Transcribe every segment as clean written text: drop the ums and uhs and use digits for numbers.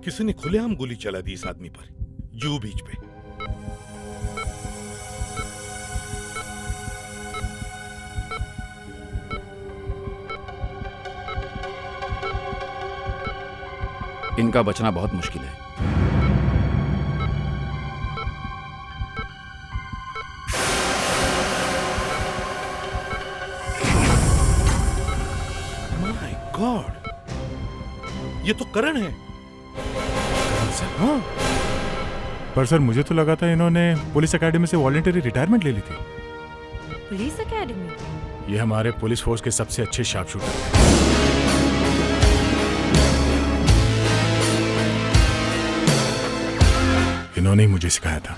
किसी ने खुलेआम गोली चला दी इस आदमी पर, जू बीच पे। इनका बचना बहुत मुश्किल है। माय गॉड, ये तो करण है। हाँ, पर सर मुझे तो लगा था इन्होंने पुलिस एकेडमी से वॉलंटरी रिटायरमेंट ले ली थी। Police academy? ये हमारे पुलिस फोर्स के सबसे अच्छे शार्प शूटर हैं। इन्होंने ही मुझे सिखाया था।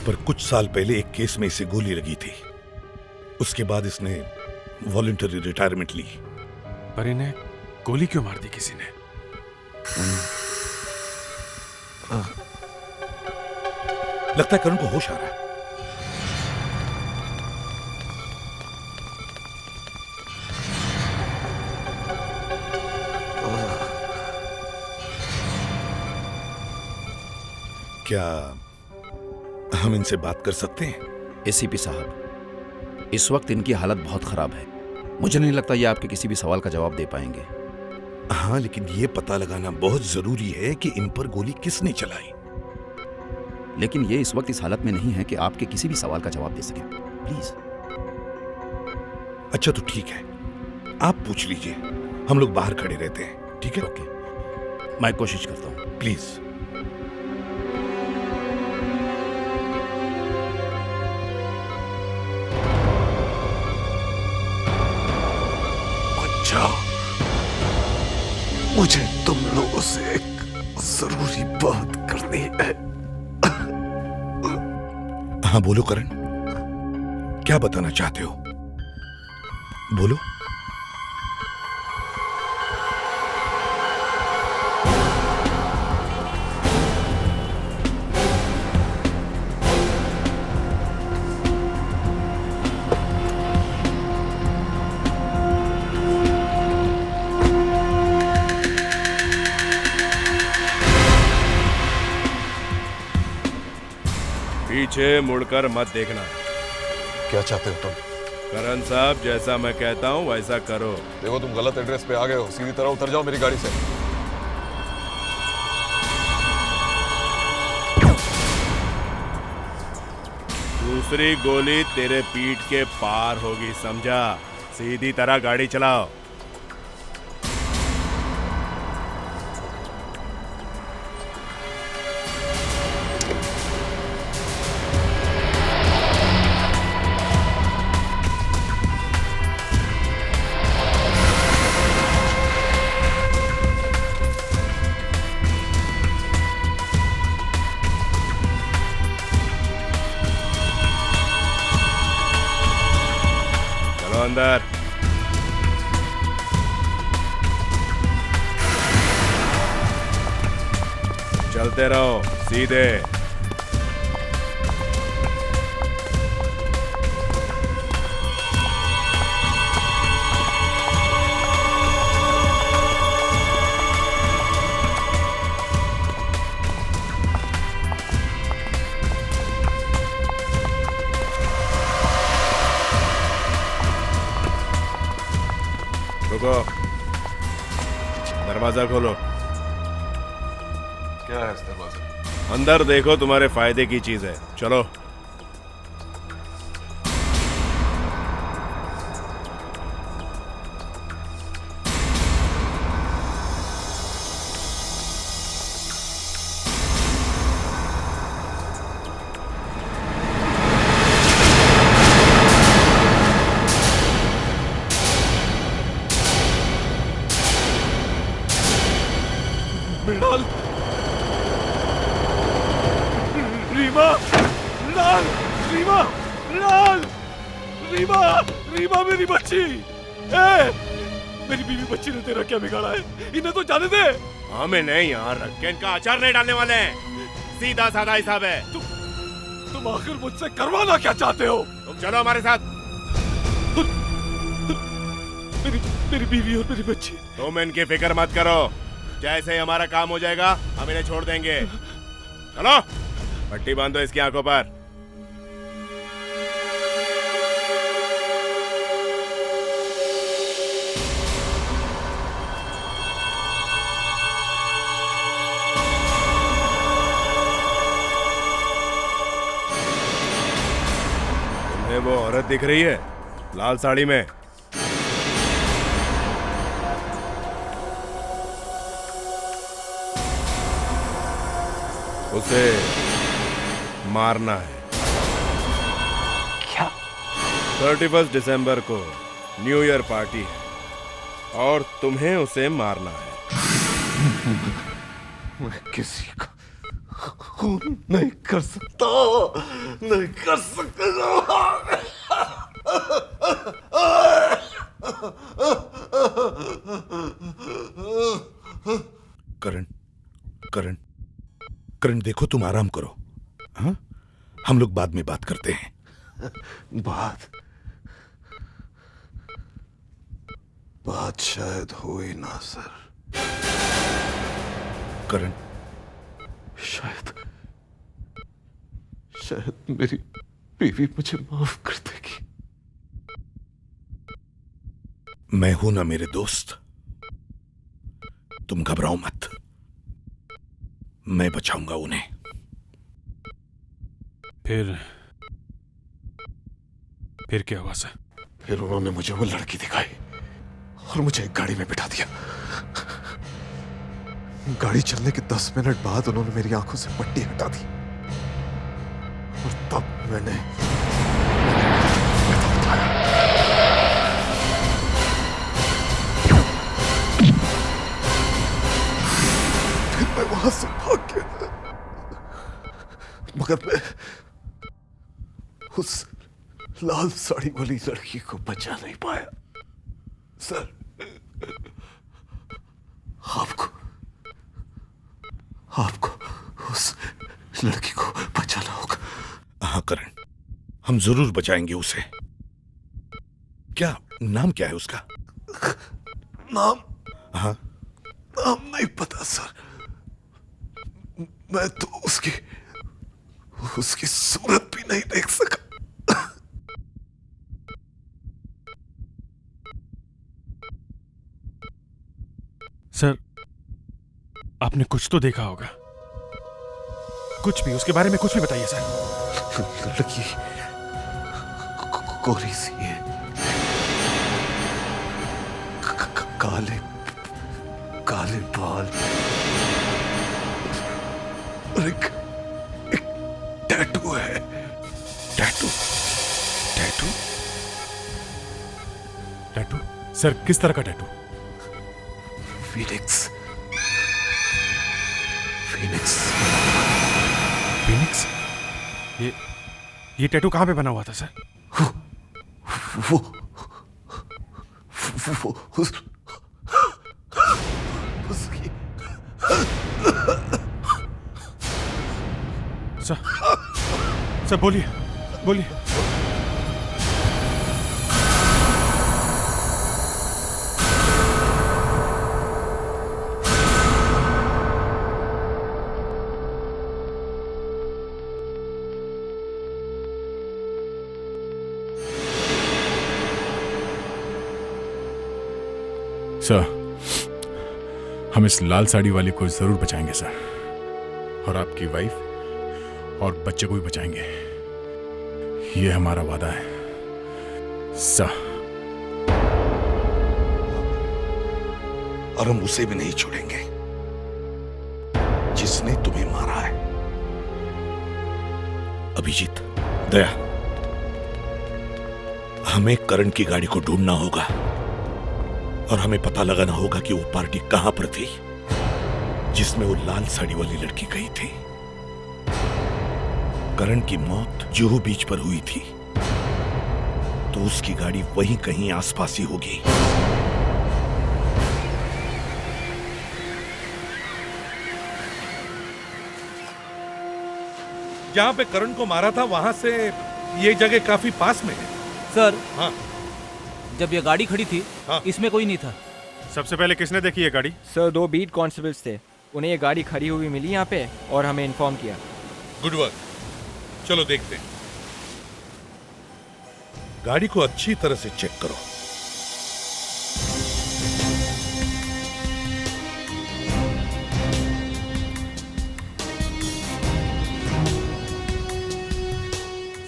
पर कुछ साल पहले एक केस में इसे गोली लगी थी, उसके बाद इसने वॉलंटरी रिटायरमेंट ली। पर इन्हें गोली क्यों मार दी किसी ने? लगता है करण को होश आ रहा है। क्या हम इनसे बात कर सकते हैं? एसीपी साहब, इस वक्त इनकी हालत बहुत खराब है। मुझे नहीं लगता ये आपके किसी भी सवाल का जवाब दे पाएंगे। हाँ, लेकिन ये पता लगाना बहुत जरूरी है कि इन पर गोली किसने चलाई। लेकिन ये इस वक्त इस हालत में नहीं है कि आपके किसी भी सवाल का जवाब दे सके। प्लीज। अच्छा तो ठीक है, आप पूछ लीजिए, हम लोग बाहर खड़े रहते हैं। ठीक है? ओके, मैं कोशिश करता हूँ। प्लीज। मुझे तुम लोगों से एक जरूरी बात करनी है। हाँ बोलो करण, क्या बताना चाहते हो? बोलो। पीछे मुड़कर मत देखना। क्या चाहते हो तुम? करण साहब, जैसा मैं कहता हूँ वैसा करो। देखो तुम गलत एड्रेस पे आ गए हो, सीधी तरह उतर जाओ मेरी गाड़ी से। दूसरी गोली तेरे पीठ के पार होगी, समझा? सीधी तरह गाड़ी चलाओ। अंदर चलते रहो सीधे। दरवाजा खोलो। क्या है इस दरवाजे? अंदर देखो, तुम्हारे फायदे की चीज है। चलो। मृणाल, रीमा, मृणाल, रीमा, मृणाल, रीमा, रीमा मेरी बच्ची। मेरी बीवी बच्ची ने तेरा क्या बिगाड़ा है? इन्हें तो जाने दे। हमें नहीं यहाँ रख के इनका अचार नहीं डालने वाले हैं। सीधा साधा हिसाब है। तुम आखिर मुझसे करवाना क्या चाहते हो? तुम चलो हमारे साथ। मेरी बीवी और मेरी बच्ची। तुम इनकी फिक्र मत करो, जैसे ही हमारा काम हो जाएगा हम इन्हें छोड़ देंगे। चलो, पट्टी बांधो इसकी आंखों पर। तुम्हें वो औरत दिख रही है लाल साड़ी में? उसे मारना है। क्या? 31 दिसंबर को न्यू ईयर पार्टी है और तुम्हें उसे मारना है। मैं किसी का खून नहीं कर सकता, नहीं कर सकता। करण, करण, करण, देखो तुम आराम करो। हाँ, हम लोग बाद में बात करते हैं। बात शायद हो ही ना सर। करण, शायद मेरी बीवी मुझे माफ कर देगी। मैं हूं ना मेरे दोस्त, तुम घबराओ मत, मैं बचाऊंगा उन्हें। फिर क्या हुआ सर? फिर उन्होंने मुझे वो लड़की दिखाई और मुझे एक गाड़ी में बिठा दिया। गाड़ी चलने के 10 मिनट बाद उन्होंने मेरी आंखों से पट्टी हटा दी और तब मैंने उठाया। फिर मैं वहां से भाग गया, मगर मैं उस लाल साड़ी वाली लड़की को बचा नहीं पाया। सर, आपको उस लड़की को बचाना होगा। हाँ करण, हम जरूर बचाएंगे उसे। क्या नाम क्या है उसका? नाम? हाँ, नाम नहीं पता सर। मैं तो उसकी सूरत भी नहीं देख सका। सर, आपने कुछ तो देखा होगा। कुछ भी, उसके बारे में कुछ भी बताइए सर। लड़की गोरी सी है, काले काले बाल और एक टैटू है। टैटू? टैटू? टैटू? सर, किस तरह का टैटू? फीनिक्स। फिनिक्स? ये टैटू कहां पे बना हुआ था सर? वो उसकी। सर बोलिए, बोलिए। सर, हम इस लाल साड़ी वाली को जरूर बचाएंगे सर, और आपकी वाइफ और बच्चे को भी बचाएंगे। ये हमारा वादा है सर। और हम उसे भी नहीं छोड़ेंगे जिसने तुम्हें मारा है। अभिजीत, दया, हमें करण की गाड़ी को ढूंढना होगा और हमें पता लगाना होगा कि वो पार्टी कहां पर थी जिसमें वो लाल साड़ी वाली लड़की गई थी। करण की मौत जुहू बीच पर हुई थी, तो उसकी गाड़ी वहीं कहीं आसपास ही होगी। जहां पे करण को मारा था वहां से ये जगह काफी पास में है। सर, हाँ, जब ये गाड़ी खड़ी थी हाँ। इसमें कोई नहीं था। सबसे पहले किसने देखी ये गाड़ी? सर, 2 बीट कांस्टेबल्स थे, उन्हें ये गाड़ी खड़ी हुई मिली यहाँ पे और हमें इन्फॉर्म किया। Good work. चलो देखते हैं। गाड़ी को अच्छी तरह से चेक करो।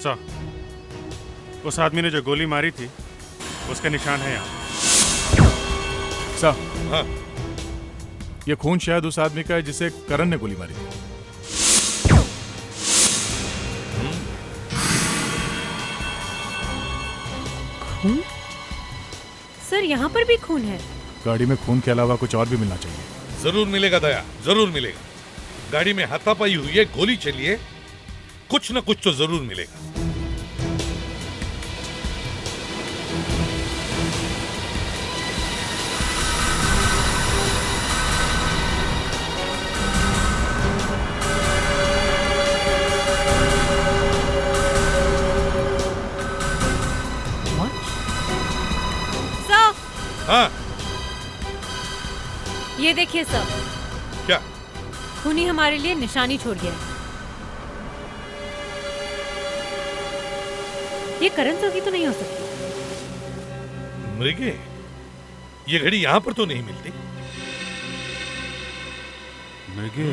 सर, उस आदमी ने जो गोली मारी थी उसके निशान है यहाँ। सर, हाँ, ये खून शायद उस आदमी का है जिसे करण ने गोली मारी थी। खून? सर, यहाँ पर भी खून है। गाड़ी में खून के अलावा कुछ और भी मिलना चाहिए। जरूर मिलेगा दया, जरूर मिलेगा। गाड़ी में हाथापाई हुई है, गोली चली है, कुछ न कुछ तो जरूर मिलेगा। सर, हाँ, ये देखिए सर, क्या? खूनी हमारे लिए निशानी छोड़ गया है। ये करण सर की तो नहीं हो सकती। मृगे, ये घड़ी यहां पर तो नहीं मिलती। मृगे,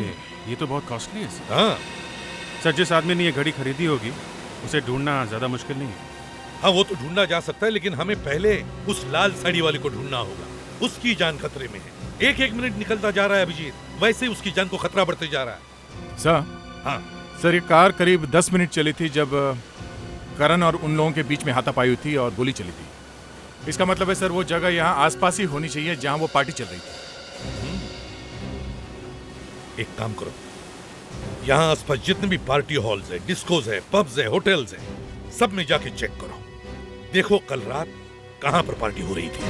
ये तो बहुत कॉस्टली है सर। हाँ, सर, जिस आदमी ने ये घड़ी खरीदी होगी उसे ढूंढना ज्यादा मुश्किल नहीं है। हाँ, वो तो ढूंढना जा सकता है, लेकिन हमें पहले उस लाल साड़ी वाले को ढूंढना होगा। उसकी जान खतरे में है। एक मिनट निकलता जा रहा है अभिजीत, वैसे उसकी जान को खतरा बढ़ते जा रहा है। सर, हाँ, सर, ये कार करीब 10 मिनट चली थी जब करण और उन लोगों के बीच में हाथापाई हुई थी और गोली चली थी। इसका मतलब है सर, वो जगह यहाँ आसपास ही होनी चाहिए जहाँ वो पार्टी चल रही थी। एक काम करो, यहाँ आसपास जितने भी पार्टी हॉल्स है, डिस्कोज है, पब्स है, होटल्स है, सब में जाके चेक करो। देखो कल रात कहां पर पार्टी हो रही थी।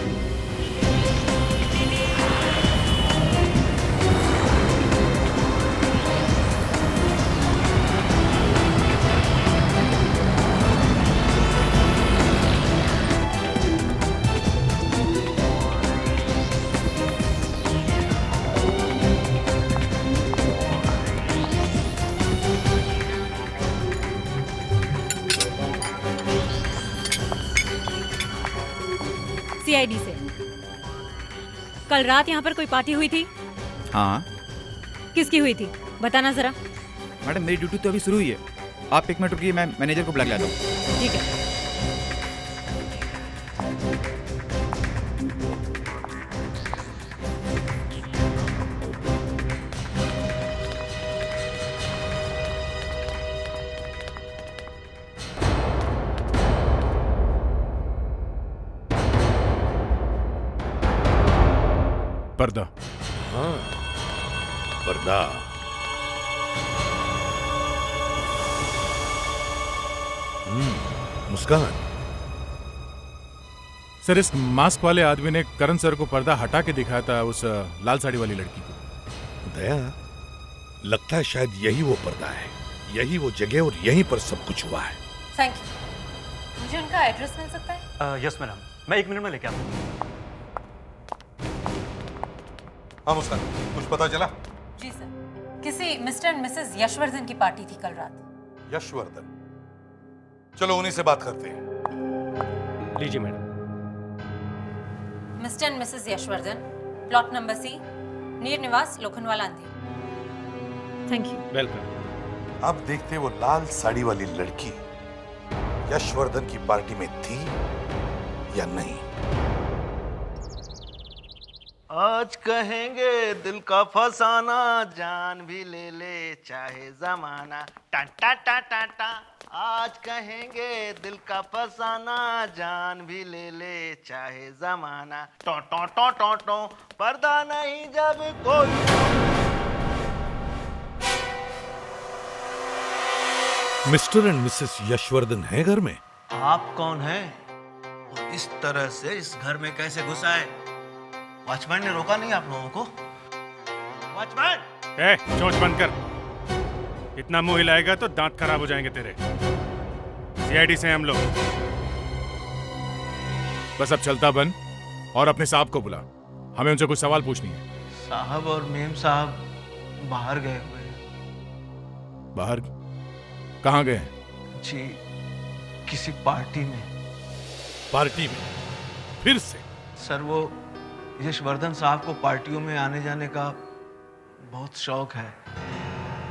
सीआईडी से। कल रात यहाँ पर कोई पार्टी हुई थी? हाँ किसकी हुई थी, बताना जरा। मैडम, मेरी ड्यूटी तो अभी शुरू हुई है। आप 1 मिनट रुकिए, मैं मैनेजर को बुला के लाता हूँ। ठीक है। पर्दा। हाँ, पर्दा। मुस्कान, सर, इस मास्क वाले आदमी ने करण सर को पर्दा हटा के दिखाया था उस लाल साड़ी वाली लड़की को। दया, लगता है शायद यही वो पर्दा है, यही वो जगह और यहीं पर सब कुछ हुआ है। Thank you. मुझे उनका एड्रेस मिल सकता है? यस मैडम, मैं 1 मिनट में लेके आता हूँ। हाँ मुस्कान, कुछ पता चला? जी सर, किसी मिस्टर एंड मिसेस यशवर्धन की पार्टी थी कल रात। यशवर्धन, चलो उन्हीं से बात करते हैं। लीजिए madam. Mister and missus Yashvardhan, plot number C, Neer Niwas Lokhandwala Andheri. Thank you. Welcome. अब देखते वो लाल साड़ी वाली लड़की यशवर्धन की पार्टी में थी या नहीं। आज कहेंगे दिल का फसाना, जान भी ले ले चाहे जमाना। टा टा टा टा टा। आज कहेंगे दिल का फसाना, जान भी ले ले चाहे जमाना। टो टो टो टो टो, पर्दा नहीं जब कोई। मिस्टर एंड मिसेस यशवर्धन है घर में? आप कौन हैं? और इस तरह से इस घर में कैसे घुस आए? वॉचमैन ने रोका नहीं आप लोगों को? वॉचमैन! ए, चोंच बंद कर। इतना मुंह हिलाएगा तो दांत खराब हो जाएंगे तेरे। सीआईडी से हम लोग। बस अब चलता बन और अपने साहब को बुला, हमें उनसे कुछ सवाल पूछनी है। साहब और मेम साहब बाहर गए हुए हैं। बाहर? कहाँ गए? जी, किसी पार्टी में। पार्टी में? फिर से? सर, वो यशवर्धन साहब को पार्टियों में आने जाने का बहुत शौक है।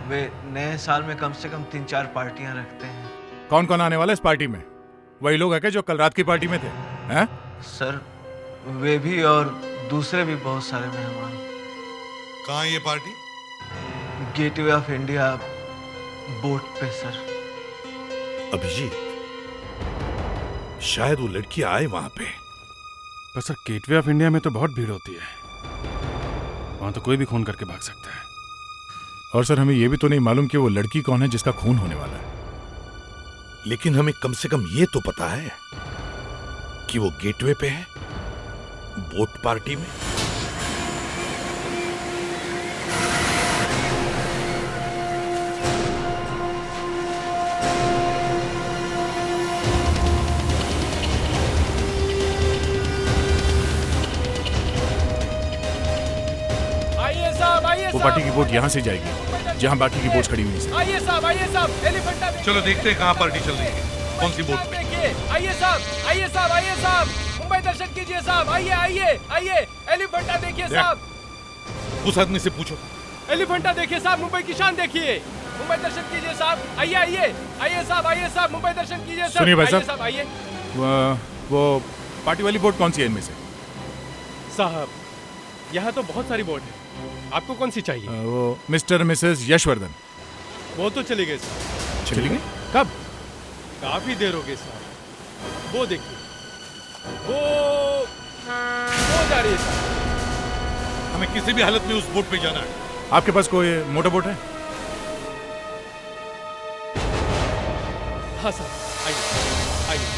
वे नए साल में कम से कम 3-4 पार्टियां रखते हैं। कौन कौन आने वाला है इस पार्टी में? वही लोग हैं क्या जो कल रात की पार्टी में थे? हैं? सर, वे भी और दूसरे भी बहुत सारे मेहमान। कहाँ ये party? Gateway of India boat पे सर। अभिजीत, शायद वो लड़की आए वहां पे। पर सर, गेटवे ऑफ इंडिया में तो बहुत भीड़ होती है, वहां तो कोई भी खून करके भाग सकता है। और सर, हमें यह भी तो नहीं मालूम कि वो लड़की कौन है जिसका खून होने वाला है। लेकिन हमें कम से कम ये तो पता है कि वो गेटवे पे है, बोट पार्टी में। वो पार्टी की बोट यहाँ से जाएगी जहाँ बाकी की बोट खड़ी हुई है। आइए साहब, एलिफेंटा देखिए। चलो देखते हैं कहाँ पार्टी चल रही है, कौन सी बोट पे। आइए साहब, मुंबई दर्शन कीजिए साहब। आइए, एलिफेंटा देखिए साहब। उस आदमी से पूछो। एलिफेंटा देखिए साहब, मुंबई की शान देखिए। मुंबई दर्शन कीजिए साहब। आइए साहब, मुंबई दर्शन कीजिए साहब। सुनिए भाई साहब, आइए। वो पार्टी वाली बोट कौन सी है इनमें से? साहब, यहाँ तो बहुत सारी बोट है, आपको कौन सी चाहिए? वो मिस्टर मिसेस यशवर्धन। वो तो चले गए साहब। चली गई? कब? काफी देर हो गई साहब। वो देखिए, वो जा रही है साहब। हमें किसी भी हालत में उस बोट पे जाना है। आपके पास कोई मोटर बोट है? हाँ साहब, आइए।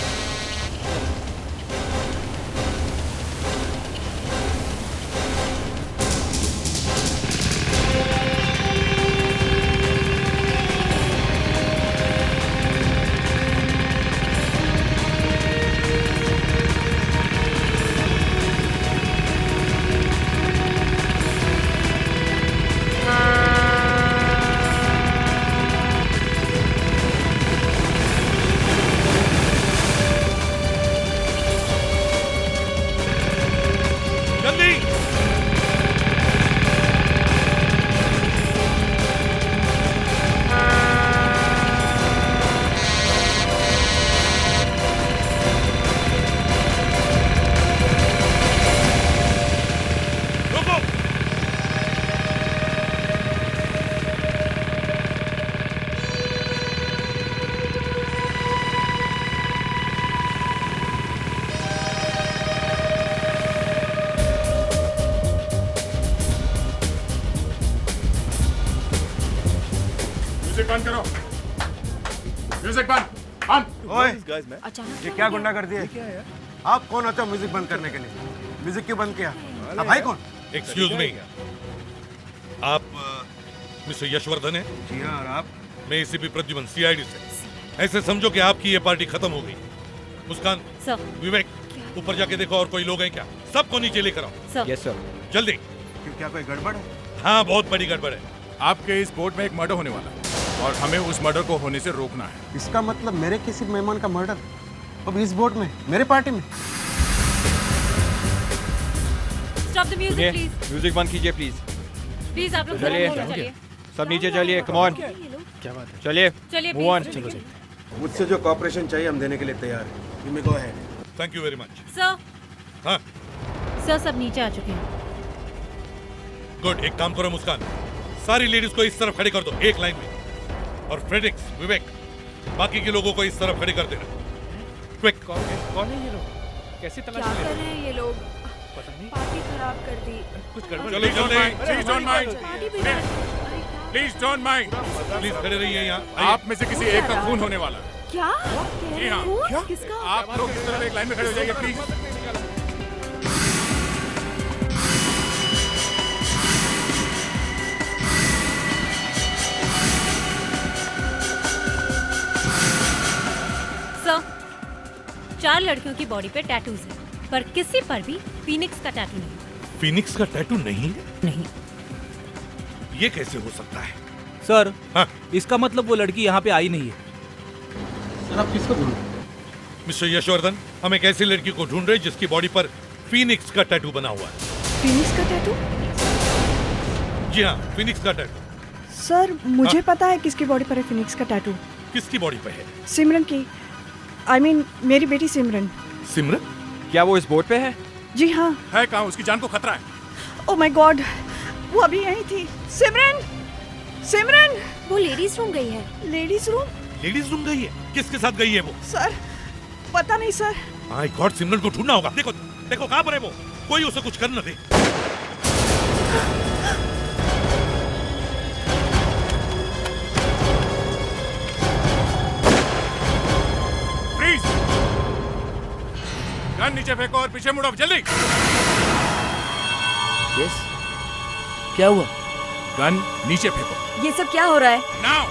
बंद करो, म्यूजिक बंद। ओए, अचानक ये क्या गुंडा कर दिया? आप कौन होते हो म्यूजिक बंद करने के लिए? म्यूजिक क्यों बंद किया? आप भाई कौन? एक्सक्यूज मी, आप मिस्टर यशवर्धन है? जी हाँ, और आप? मैं एसीपी प्रद्युमन, सीआईडी से। ऐसे समझो कि आपकी ये पार्टी खत्म हो गई। मुस्कान, विवेक, ऊपर जाके देखो और कोई लोग हैं क्या। सबको नीचे लेकर आओ। Yes sir. जल्दी। क्या कोई गड़बड़ है? हाँ, बहुत बड़ी गड़बड़ है। आपके इस बोट में एक मर्डर होने वाला है और हमें उस मर्डर को होने से रोकना है। इसका मतलब मेरे किसी मेहमान का मर्डर अब इस बोट में, मेरे पार्टी में? Stop the music please. Music बंद कीजिए प्लीज। प्लीज आप लोग चलिए चलिए सब नीचे चलिए, कम ऑन। क्या बात है? चलिए चलिए मूव ऑन। चलो सही। मुझसे जो कॉपरेशन चाहिए हम देने के लिए तैयार हैं। You may go ahead. Thank you very much. Sir हाँ सर सब नीचे आ चुके हैं। गुड, एक काम करो मुस्कान, सारी लेडीज को इस तरफ खड़ी कर दो एक लाइन में, और फ्रेडिक्स, विवेक, बाकी के लोगों को इस तरफ खड़ी कर देना। क्विक। कौन है ये लोग? कैसे क्या तलाश कर रहे हैं ये लोग? पता नहीं। पार्टी खराब कर दी। कुछ गड़बड़। चलो जल्दी। प्लीज डोंट माइंड, पार्टी बिगाड़ प्लीज डोंट माइंड। प्लीज खड़े रहिए यहाँ। आप में से किसी एक का खून होने वाला है। क्या? जी हाँ। खून? किसका? आप लोग इस तरफ एक लाइन में खड़े हो जाइए प्लीज। सर 4 लड़कियों की बॉडी पे टैटूज है, पर किसी पर भी फीनिक्स का टैटू नहीं। फिनिक्स का टैटू नहीं है? नहीं। ये कैसे हो सकता है? सर हाँ? इसका मतलब वो लड़की यहाँ पे आई नहीं है। सर आप किसको ढूंढ? मिस्टर यशवर्धन, हम एक ऐसी लड़की को ढूंढ रहे हैं जिसकी बॉडी पर फिनिक्स का टैटू बना हुआ है। फिनिक्स का टैटू? जी हाँ, फिनिक्स का टैटू। सर मुझे पता है किसकी बॉडी पर है फिनिक्स का टैटू। किसकी बॉडी पे है? सिमरन की। I mean, मेरी बेटी सिमरन। सिमरन? क्या वो इस बोट पे है? जी हाँ। है कहाँ? उसकी जान को खतरा है। ओह माय गॉड, वो अभी यहीं थी। सिमरन, सिमरन। वो लेडीज रूम गई है। Ladies room? लेडीज रूम गई है? किसके साथ गई है वो? सर पता नहीं सर। माय गॉड, सिमरन को ढूंढना होगा। देखो देखो कहाँ पर है वो, कोई उसे कुछ कर न दे। प्लीज गन नीचे फेंको और पीछे मुड़ो जल्दी। यस क्या हुआ? गन नीचे फेंको। ये सब क्या हो रहा है? नाउ।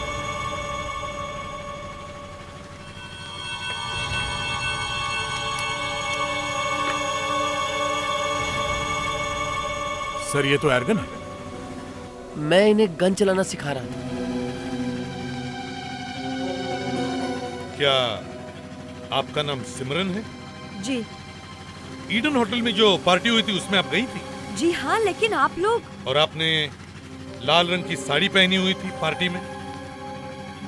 सर ये तो एयरगन है। मैं इन्हें गन चलाना सिखा रहा था। क्या आपका नाम सिमरन है? जी। ईडन होटल में जो पार्टी हुई थी उसमें आप गई थी? जी हाँ, लेकिन आप लोग? और आपने लाल रंग की साड़ी पहनी हुई थी पार्टी में?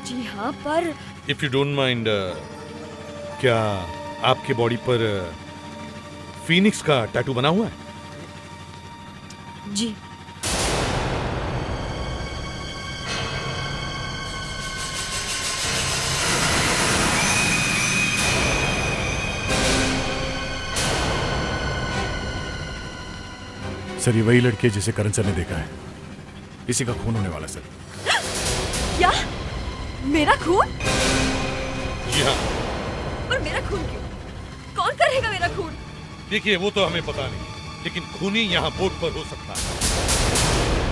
जी हाँ, पर इफ यू डोंट माइंड, क्या आपके बॉडी पर फिनिक्स का टैटू बना हुआ है? जी। सर ये वही लड़की है जिसे करण सर ने देखा है। इसी का खून होने वाला सर। क्या? मेरा खून? जी हाँ। और मेरा खून क्यों? कौन करेगा मेरा खून? देखिए वो तो हमें पता नहीं, लेकिन खूनी यहाँ बोट पर हो सकता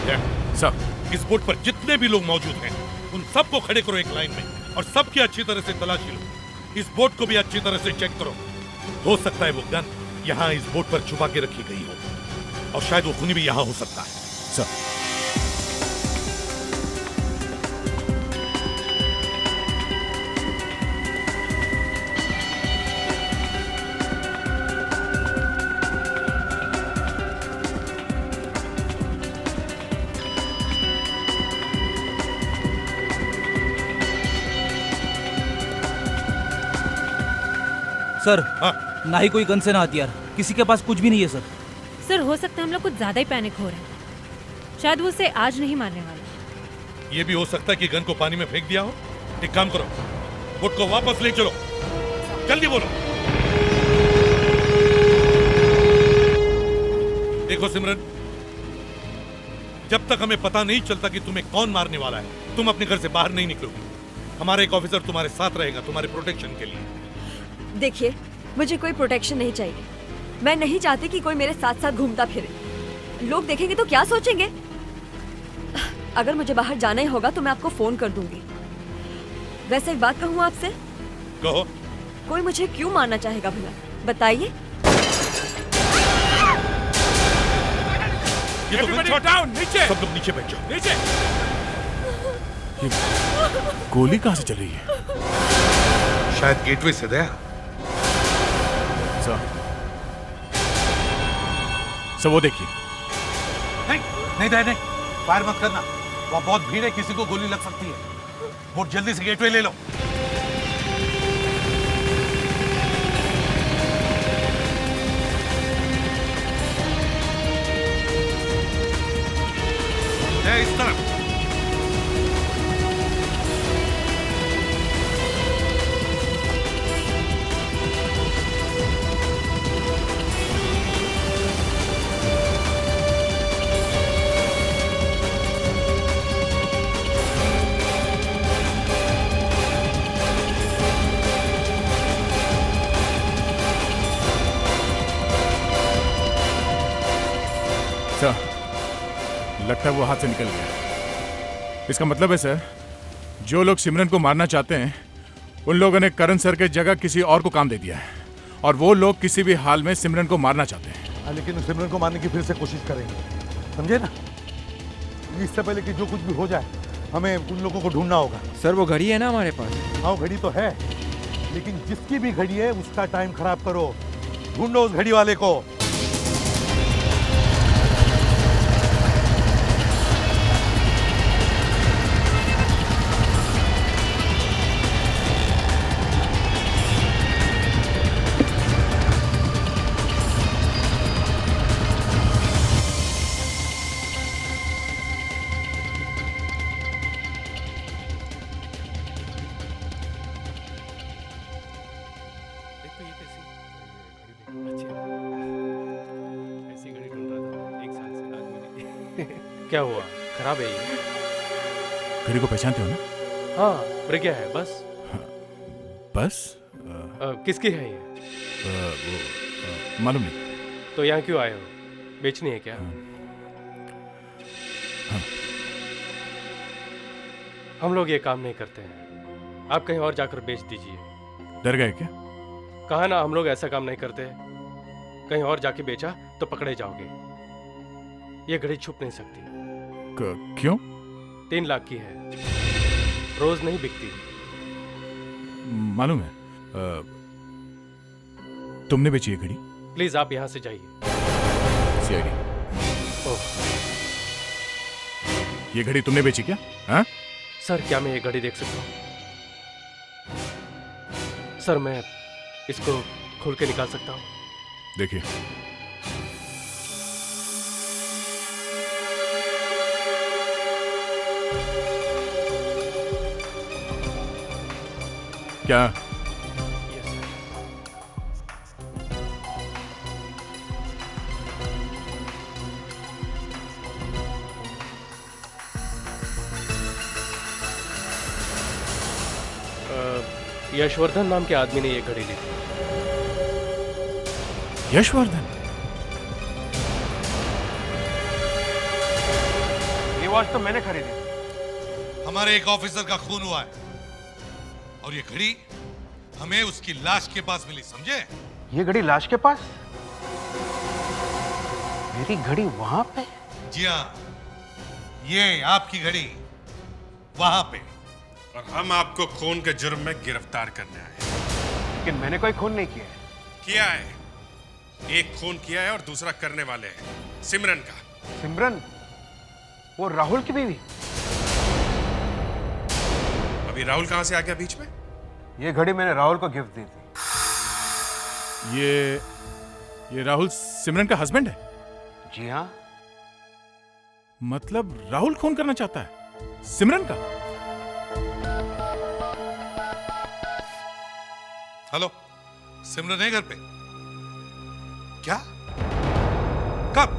है। सर इस बोट पर जितने भी लोग मौजूद हैं उन सबको खड़े करो एक लाइन में और सबकी अच्छी तरह से तलाशी लो। इस बोट को भी अच्छी तरह से चेक करो। हो सकता है वो गन यहाँ इस बोट पर छुपा के रखी गई हो, और शायद वो खूनी भी यहाँ हो सकता है। सर सर ना ही कोई गन से ना हथियार, किसी के पास कुछ भी नहीं है सर। सर हो सकता है हम लोग कुछ ज्यादा ही पैनिक हो रहे हैं। शायद वो उसे आज नहीं मारने वाला। ये भी हो सकता है कि गन को पानी में फेंक दिया हो। एक काम करो, बोट को वापस ले चलो, जल्दी बोलो। देखो सिमरन, जब तक हमें पता नहीं चलता कि तुम्हें कौन मारने वाला है, तुम अपने घर से बाहर नहीं निकलोगे। हमारा एक ऑफिसर तुम्हारे साथ रहेगा तुम्हारे प्रोटेक्शन के लिए। देखिए, मुझे कोई प्रोटेक्शन नहीं चाहिए। मैं नहीं चाहती कि कोई मेरे साथ साथ घूमता फिरे। लोग देखेंगे तो क्या सोचेंगे? अगर मुझे बाहर जाना ही होगा तो मैं आपको फोन कर दूंगी। वैसे एक बात कहूँ आपसे? कहो। कोई मुझे क्यों मारना चाहेगा भला, बताइए। ये तो गन शॉट। नीचे सब लोग नीचे बैठ जाओ। नीचे। गोली कहाँ से चल रही है? शायद गेटवे से दया। सर वो देखिए। नहीं नहीं दया नहीं, फायर मत करना, वहाँ बहुत भीड़ है, किसी को गोली लग सकती है। बोट जल्दी से गेटवे ले लो। इस तरफ। लगता है वो हाथ से निकल गया। इसका मतलब है सर, जो लोग सिमरन को मारना चाहते हैं उन लोगों ने करण सर के जगह किसी और को काम दे दिया है, और वो लोग किसी भी हाल में सिमरन को मारना चाहते हैं। लेकिन सिमरन को मारने की फिर से कोशिश करेंगे, समझे ना? इससे पहले कि जो कुछ भी हो जाए हमें उन लोगों को ढूंढना होगा। सर वो घड़ी है ना हमारे पास? हाँ घड़ी तो है, लेकिन जिसकी भी घड़ी है उसका टाइम खराब करो। ढूंढो उस घड़ी वाले को। क्या हुआ? खराब है ये? घड़ी को पहचानते हो ना? हाँ, प्रज्ञा है बस। बस? किसकी है ये? मालूम नहीं। तो यहाँ क्यों आए हो? बेचनी है क्या? हाँ। हम लोग ये काम नहीं करते हैं, आप कहीं और जाकर बेच दीजिए। डर गए क्या? कहा ना हम लोग ऐसा काम नहीं करते। कहीं और जाके बेचा तो पकड़े जाओगे। ये घड़ी छुप नहीं सकती। क्यों? 3 लाख की है, रोज नहीं बिकती। मालूम है। तुमने बेची ये घड़ी? प्लीज आप यहाँ से जाइए। सीआईडी। ओह, ये घड़ी तुमने बेची क्या? हाँ? सर क्या मैं ये घड़ी देख सकता हूँ? सर मैं इसको खोल के निकाल सकता हूँ? देखिए। क्या? Yes sir. यशवर्धन नाम के आदमी ने ये घड़ी ली थी। यशवर्धन? ये वॉच तो मैंने खरीदी। हमारे एक ऑफिसर का खून हुआ है और ये घड़ी हमें उसकी लाश के पास मिली, समझे? ये घड़ी लाश के पास? मेरी घड़ी वहां पे? जी हाँ, ये आपकी घड़ी वहां पे। और हम आपको खून के जुर्म में गिरफ्तार करने आए हैं। लेकिन मैंने कोई खून नहीं किया है। किया है। एक खून किया है और दूसरा करने वाले हैं, सिमरन का। सिमरन? वो राहुल की बीवी? अभी राहुल कहां से आ गया बीच में? ये घड़ी मैंने राहुल को गिफ्ट दी थी। ये राहुल सिमरन का हस्बैंड है? जी हाँ। मतलब राहुल खून करना चाहता है सिमरन का? हेलो, सिमरन है घर पे? क्या? कब?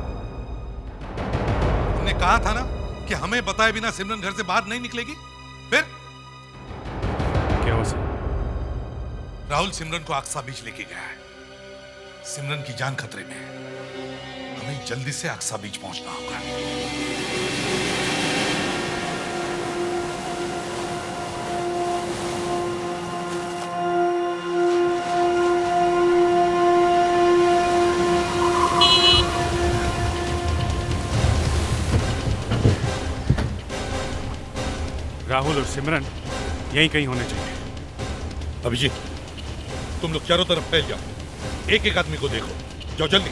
हमने कहा था ना कि हमें बताए बिना सिमरन घर से बाहर नहीं निकलेगी। फिर क्या हुआ सर? राहुल सिमरन को अक्सा बीच लेके गया है। सिमरन की जान खतरे में है। हमें जल्दी से अक्सा बीच पहुंचना होगा। राहुल और सिमरन यहीं कहीं होने चाहिए। अभिजीत, तुम लोग चारों तरफ फैल जाओ, एक एक आदमी को देखो। जाओ जल्दी।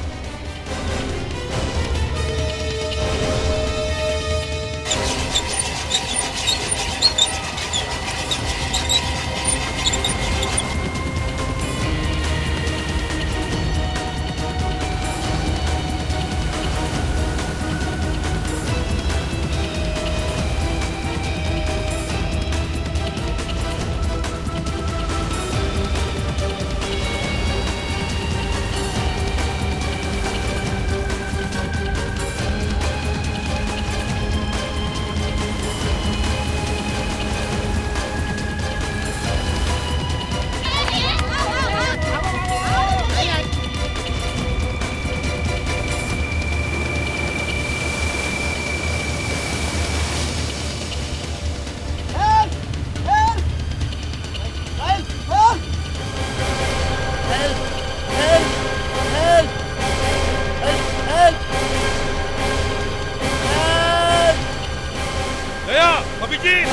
दया, अभिजीत,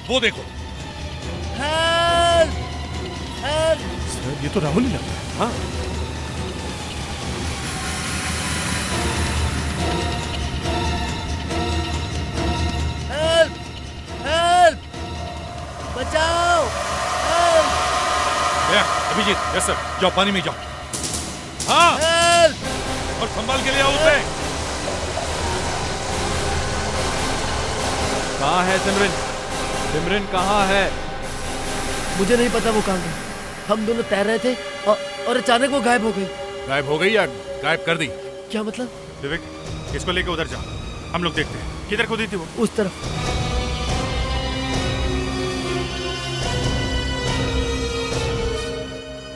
वो देखो। सर ये तो राहुल ही लगता है। हाँ, बचाओ! दया, अभिजीत, यस सर, जाओ पानी में जाओ। हाँ, और संभाल के ले आओ उसे। कहाँ है सिमरन? सिमरन कहाँ है? मुझे नहीं पता वो कहाँ गई। हम दोनों तैर रहे थे और अचानक वो गायब हो गई। गायब हो गई या गायब कर दी? क्या मतलब? विवेक, इसको लेके उधर जाओ, हम लोग देखते हैं। किधर कूदी थी वो? उस तरफ।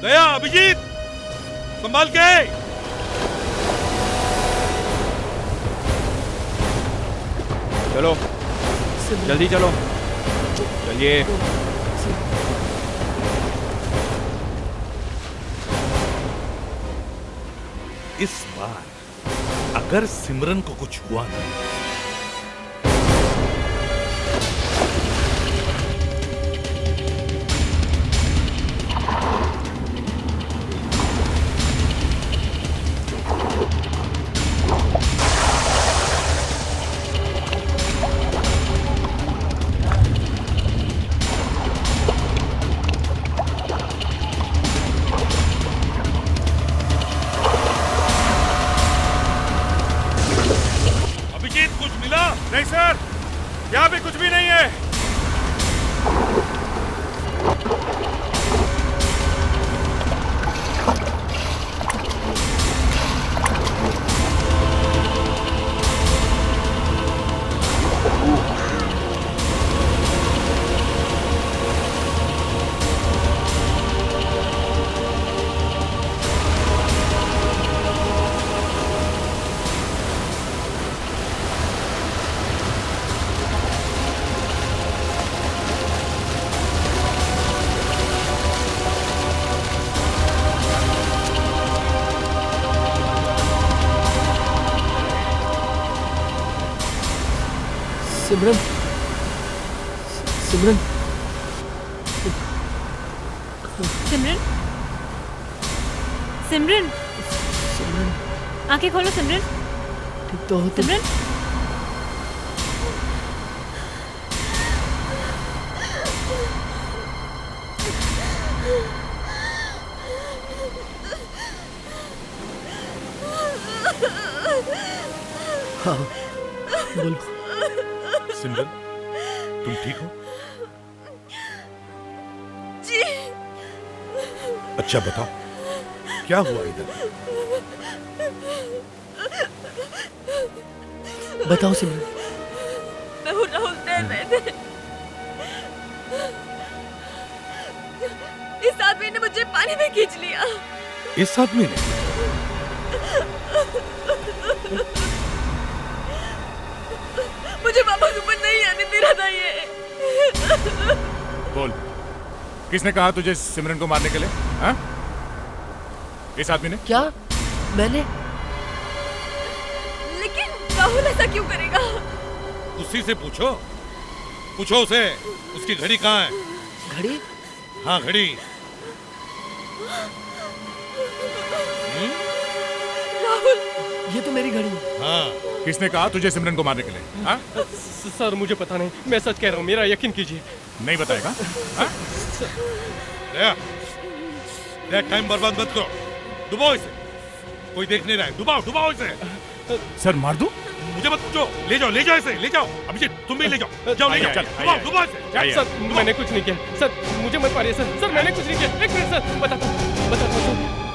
दया, अभिजीत, संभाल के। चलो, जल्दी चलो, चलिए। इस बार अगर सिमरन को कुछ हुआ ना, नहीं सर, यहाँ पे कुछ भी नहीं है। सिमरन, सिमरन, सिमरन, सिमरन, सिमरन, आंखें खोलो सिमरन। ठीक तो हो तुम? सिमरन, हाँ, बोलो। सिमरन, तुम ठीक हो? जी। अच्छा बताओ, क्या हुआ इधर? बताओ सिमरन। मैं हूँ राहुल, तैर रहे थे। इस आदमी ने मुझे पानी में खींच लिया। इस आदमी ने? मुझे वापस ऊपर नहीं आने दे रहा था ये। बोल, किसने कहा तुझे सिमरन को मारने के लिए? हाँ? इस आदमी ने? क्या? मैंने? लेकिन राहुल ऐसा क्यों करेगा? उसी से पूछो, पूछो उसे, उसकी घड़ी कहाँ है? घड़ी? हाँ घड़ी। राहुल, ये तो मेरी घड़ी है। हाँ। किसने कहा तुझे सिमरन को मारने के लिए? हाँ? सर मुझे पता नहीं, मैं सच कह रहा हूँ, मेरा यकीन कीजिए। नहीं बताएगा? हाँ? दया, टाइम बर्बाद मत करो, डुबाओ इसे, कोई देख नहीं रहा है, डुबाओ डुबाओ इसे। सर मार दूं? मुझे मत पूछो, ले जाओ इसे, ले जाओ। अभिजीत तुम भी ले जाओ, जाओ ले जाओ, डुबाओ डुबाओ इसे। सर मैंने कुछ नहीं किया, सर मुझे मत मारिए सर, सर मैंने कुछ नहीं किया। एक मिनट सर, बताता हूँ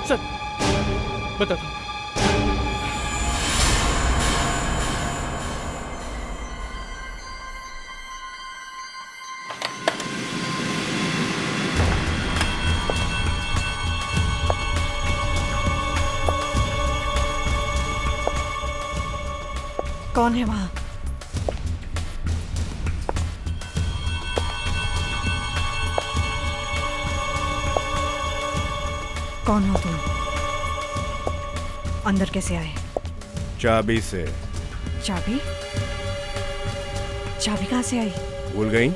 सर, बताता हूँ। कौन है वहां? कौन हो तुम? अंदर कैसे आए? चाबी से। चाबी? चाबी कहाँ से आई? भूल गई?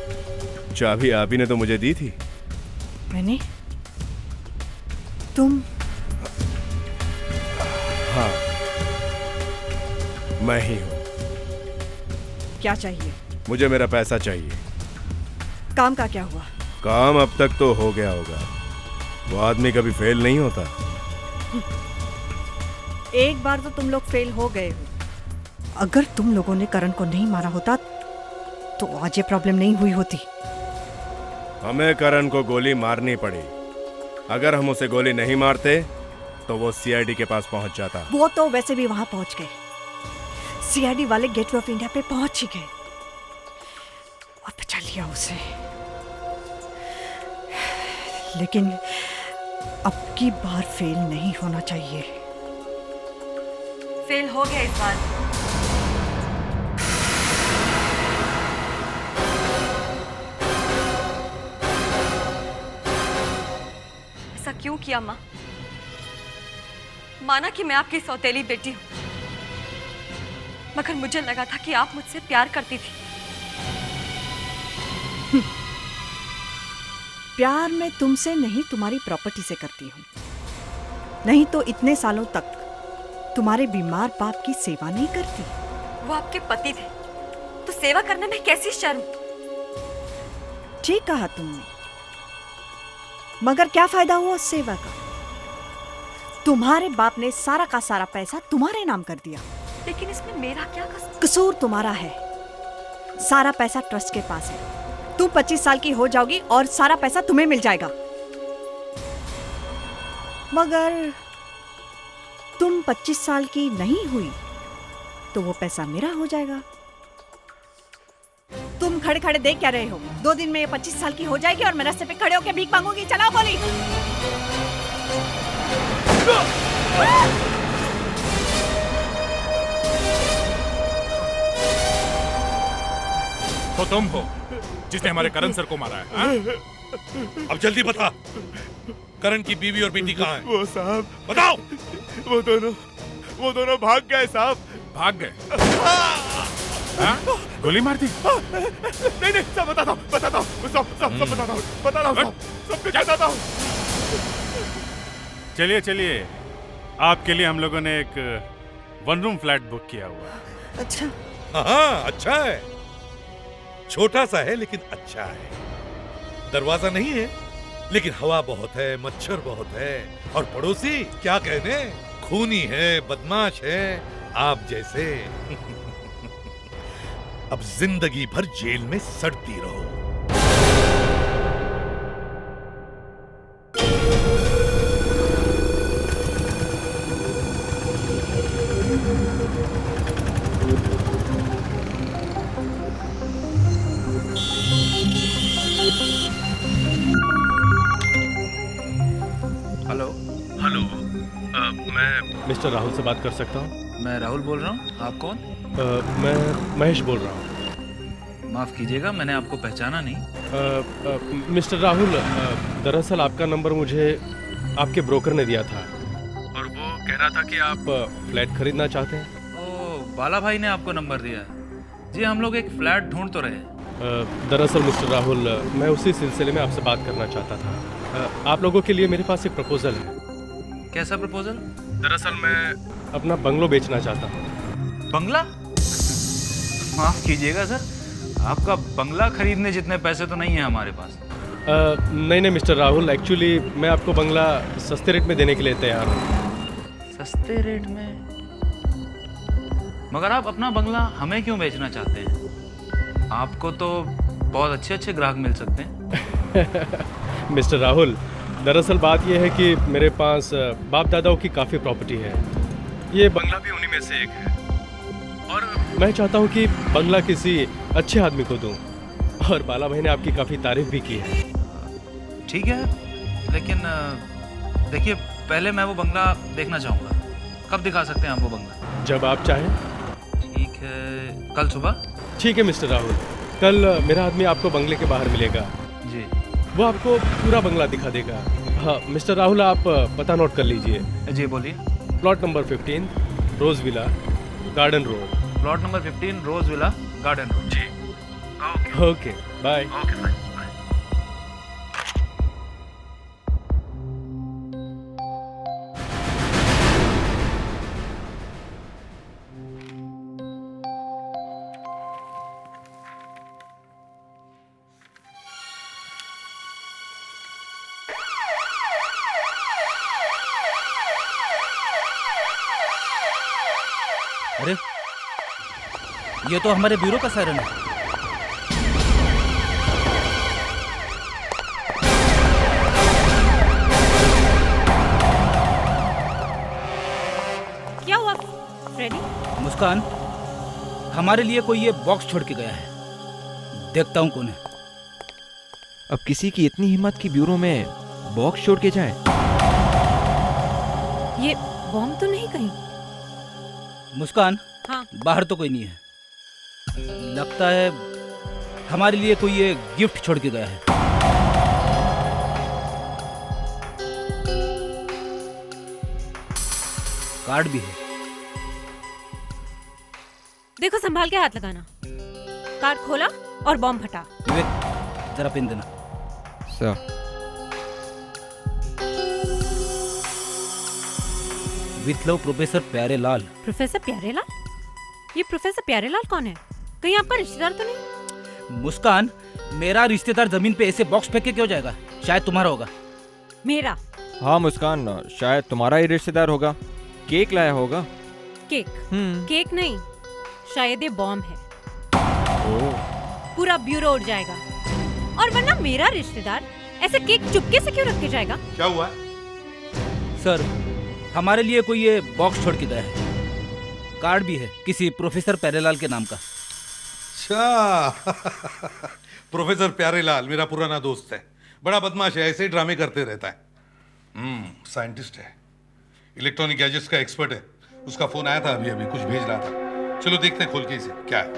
चाबी आप ही ने तो मुझे दी थी। मैंने? तुम? हाँ, मैं ही हूं। क्या चाहिए? मुझे मेरा पैसा चाहिए। काम का क्या हुआ? काम अब तक तो हो गया होगा। वो आदमी कभी फेल नहीं होता। एक बार तो तुम लोग फेल हो गए हो। अगर तुम लोगों ने करण को नहीं मारा होता तो आज ये प्रॉब्लम नहीं हुई होती। हमें करण को गोली मारनी पड़ी। अगर हम उसे गोली नहीं मारते तो वो सीआईडी के पास पहुंच जाता। वो तो वैसे भी वहां पहुंच गए। सीआईडी वाले गेटवे ऑफ इंडिया पे पहुंच ही गए और बचा लिया उसे। लेकिन अब की बार फेल नहीं होना चाहिए। फेल हो गया इस बार। ऐसा क्यों किया माँ? माना कि मैं आपकी सौतेली बेटी हूं, मगर मुझे लगा था कि आप मुझसे प्यार करती थी। प्यार मैं तुमसे नहीं तुम्हारी प्रॉपर्टी से करती हूँ। नहीं तो इतने सालों तक तुम्हारे बीमार बाप की सेवा नहीं करती। वो आपके पति थे तो सेवा करने में कैसी शर्म? ठीक कहा तुमने, मगर क्या फायदा हुआ उस सेवा का? तुम्हारे बाप ने सारा का सारा पैसा तुम्हारे नाम कर दिया। लेकिन इसमें मेरा क्या कसूर? तुम्हारा है। सारा पैसा ट्रस्ट के पास है। तुम 25 साल की हो जाओगी और सारा पैसा तुम्हें मिल जाएगा। मगर तुम 25 साल की नहीं हुई तो वो पैसा मेरा हो जाएगा। तुम खड़े खड़े देख क्या रहे हो? 2 दिन में ये 25 साल की हो जाएगी और मैं रास्ते पे खड़े होकर भीख मांगूंगी। चलाओ गोली। तो तुम हो जिसने हमारे करण सर को मारा है, हाँ? अब जल्दी बता, करण की बीवी और बेटी कहाँ है? वो साहब बताओ। वो दोनों भाग गए साहब। भाग गए? हाँ? गोली मार दी? नहीं, सब बताता हूँ, सब बताता हूँ, सब कुछ बताता हूँ। चलिए, आपके लिए हम लोगों ने एक 1 रूम फ्लैट बुक किया हुआ है। अच्छा। हाँ, अच्छा है। छोटा सा है लेकिन अच्छा है। दरवाजा नहीं है लेकिन हवा बहुत है, मच्छर बहुत है, और पड़ोसी क्या कहने, खूनी है, बदमाश है, आप जैसे। अब जिंदगी भर जेल में सड़ती रहो। हेलो, मैं मिस्टर राहुल से बात कर सकता हूँ? मैं राहुल बोल रहा हूँ। आप कौन? मैं महेश बोल रहा हूँ। माफ़ कीजिएगा, मैंने आपको पहचाना नहीं। मिस्टर राहुल, दरअसल आपका नंबर मुझे आपके ब्रोकर ने दिया था और वो कह रहा था कि आप फ्लैट खरीदना चाहते हैं। ओह, बाला भाई ने आपको नंबर दिया? जी, हम लोग एक फ्लैट ढूंढ तो रहे। दरअसल मिस्टर राहुल, मैं उसी सिलसिले में आपसे बात करना चाहता था। आप लोगों के लिए मेरे पास एक प्रपोजल है। कैसा प्रपोजल? दरअसल मैं अपना बंगलो बेचना चाहता हूँ। बंगला? माफ़ कीजिएगा सर, आपका बंगला खरीदने जितने पैसे तो नहीं है हमारे पास। नहीं मिस्टर राहुल, एक्चुअली मैं आपको बंगला सस्ते रेट में देने के लिए तैयार हूँ। सस्ते रेट में? मगर आप अपना बंगला हमें क्यों बेचना चाहते हैं? आपको तो बहुत अच्छे ग्राहक मिल सकते हैं। मिस्टर राहुल, दरअसल बात यह है कि मेरे पास बाप दादाओं की काफ़ी प्रॉपर्टी है। ये बंगला भी उन्हीं में से एक है और मैं चाहता हूँ कि बंगला किसी अच्छे आदमी को दूँ, और बाला भाई ने आपकी काफ़ी तारीफ भी की है। ठीक है, लेकिन देखिए, पहले मैं वो बंगला देखना चाहूँगा। कब दिखा सकते हैं आप वो बंगला? जब आप चाहें। ठीक है, कल सुबह? ठीक है मिस्टर राहुल, कल मेरा आदमी आपको बंगले के बाहर मिलेगा जी। वो आपको पूरा बंगला दिखा देगा। हाँ मिस्टर राहुल, आप पता नोट कर लीजिए। जी बोलिए। Plot number 15, rose villa, garden road. Plot number 15 rose villa garden road. जी ओके बाय। Okay bye. अरे ये तो हमारे ब्यूरो का सायरन है। क्या हुआ फ्रेडी? मुस्कान, हमारे लिए कोई ये बॉक्स छोड़ के गया है। देखता हूँ कौन है। अब किसी की इतनी हिम्मत की ब्यूरो में बॉक्स छोड़ के जाए? ये बॉम्ब तो नहीं कहीं? मुस्कान, हाँ। बाहर तो कोई नहीं है। लगता है हमारे लिए कोई ये गिफ्ट छोड़ के गया है। कार्ड भी है। देखो संभाल के हाथ लगाना। कार्ड खोला और बॉम्ब हटा। विवेक, जरा पिन देना। Sir. With love professor Pyarelal. Professor Pyarelal? ये प्रोफेसर प्यारेलाल कौन है? कहीं आपका रिश्तेदार तो नहीं? मुस्कान, मेरा रिश्तेदार जमीन पे ऐसे बॉक्स फेंक के क्यों जाएगा? शायद तुम्हारा होगा। मेरा? हाँ मुस्कान, शायद तुम्हारा ही रिश्तेदार होगा। केक लाया होगा। केक? केक नहीं, शायद ये बॉम्ब है। पूरा ब्यूरो उड़ जाएगा। और वरना मेरा रिश्तेदार ऐसे केक चुपके से क्यों रख के जाएगा? क्या हुआ? सर, हमारे लिए कोई ये बॉक्स छोड़ के गया है। कार्ड भी है किसी प्रोफेसर प्यारेलाल के नाम का। अच्छा प्रोफेसर प्यारेलाल मेरा पुराना दोस्त है। बड़ा बदमाश है, ऐसे ही ड्रामे करते रहता है। साइंटिस्ट है, इलेक्ट्रॉनिक गैजेट्स का एक्सपर्ट है। उसका फोन आया था अभी अभी, कुछ भेज रहा था। चलो देखते हैं खोल के इसे क्या है।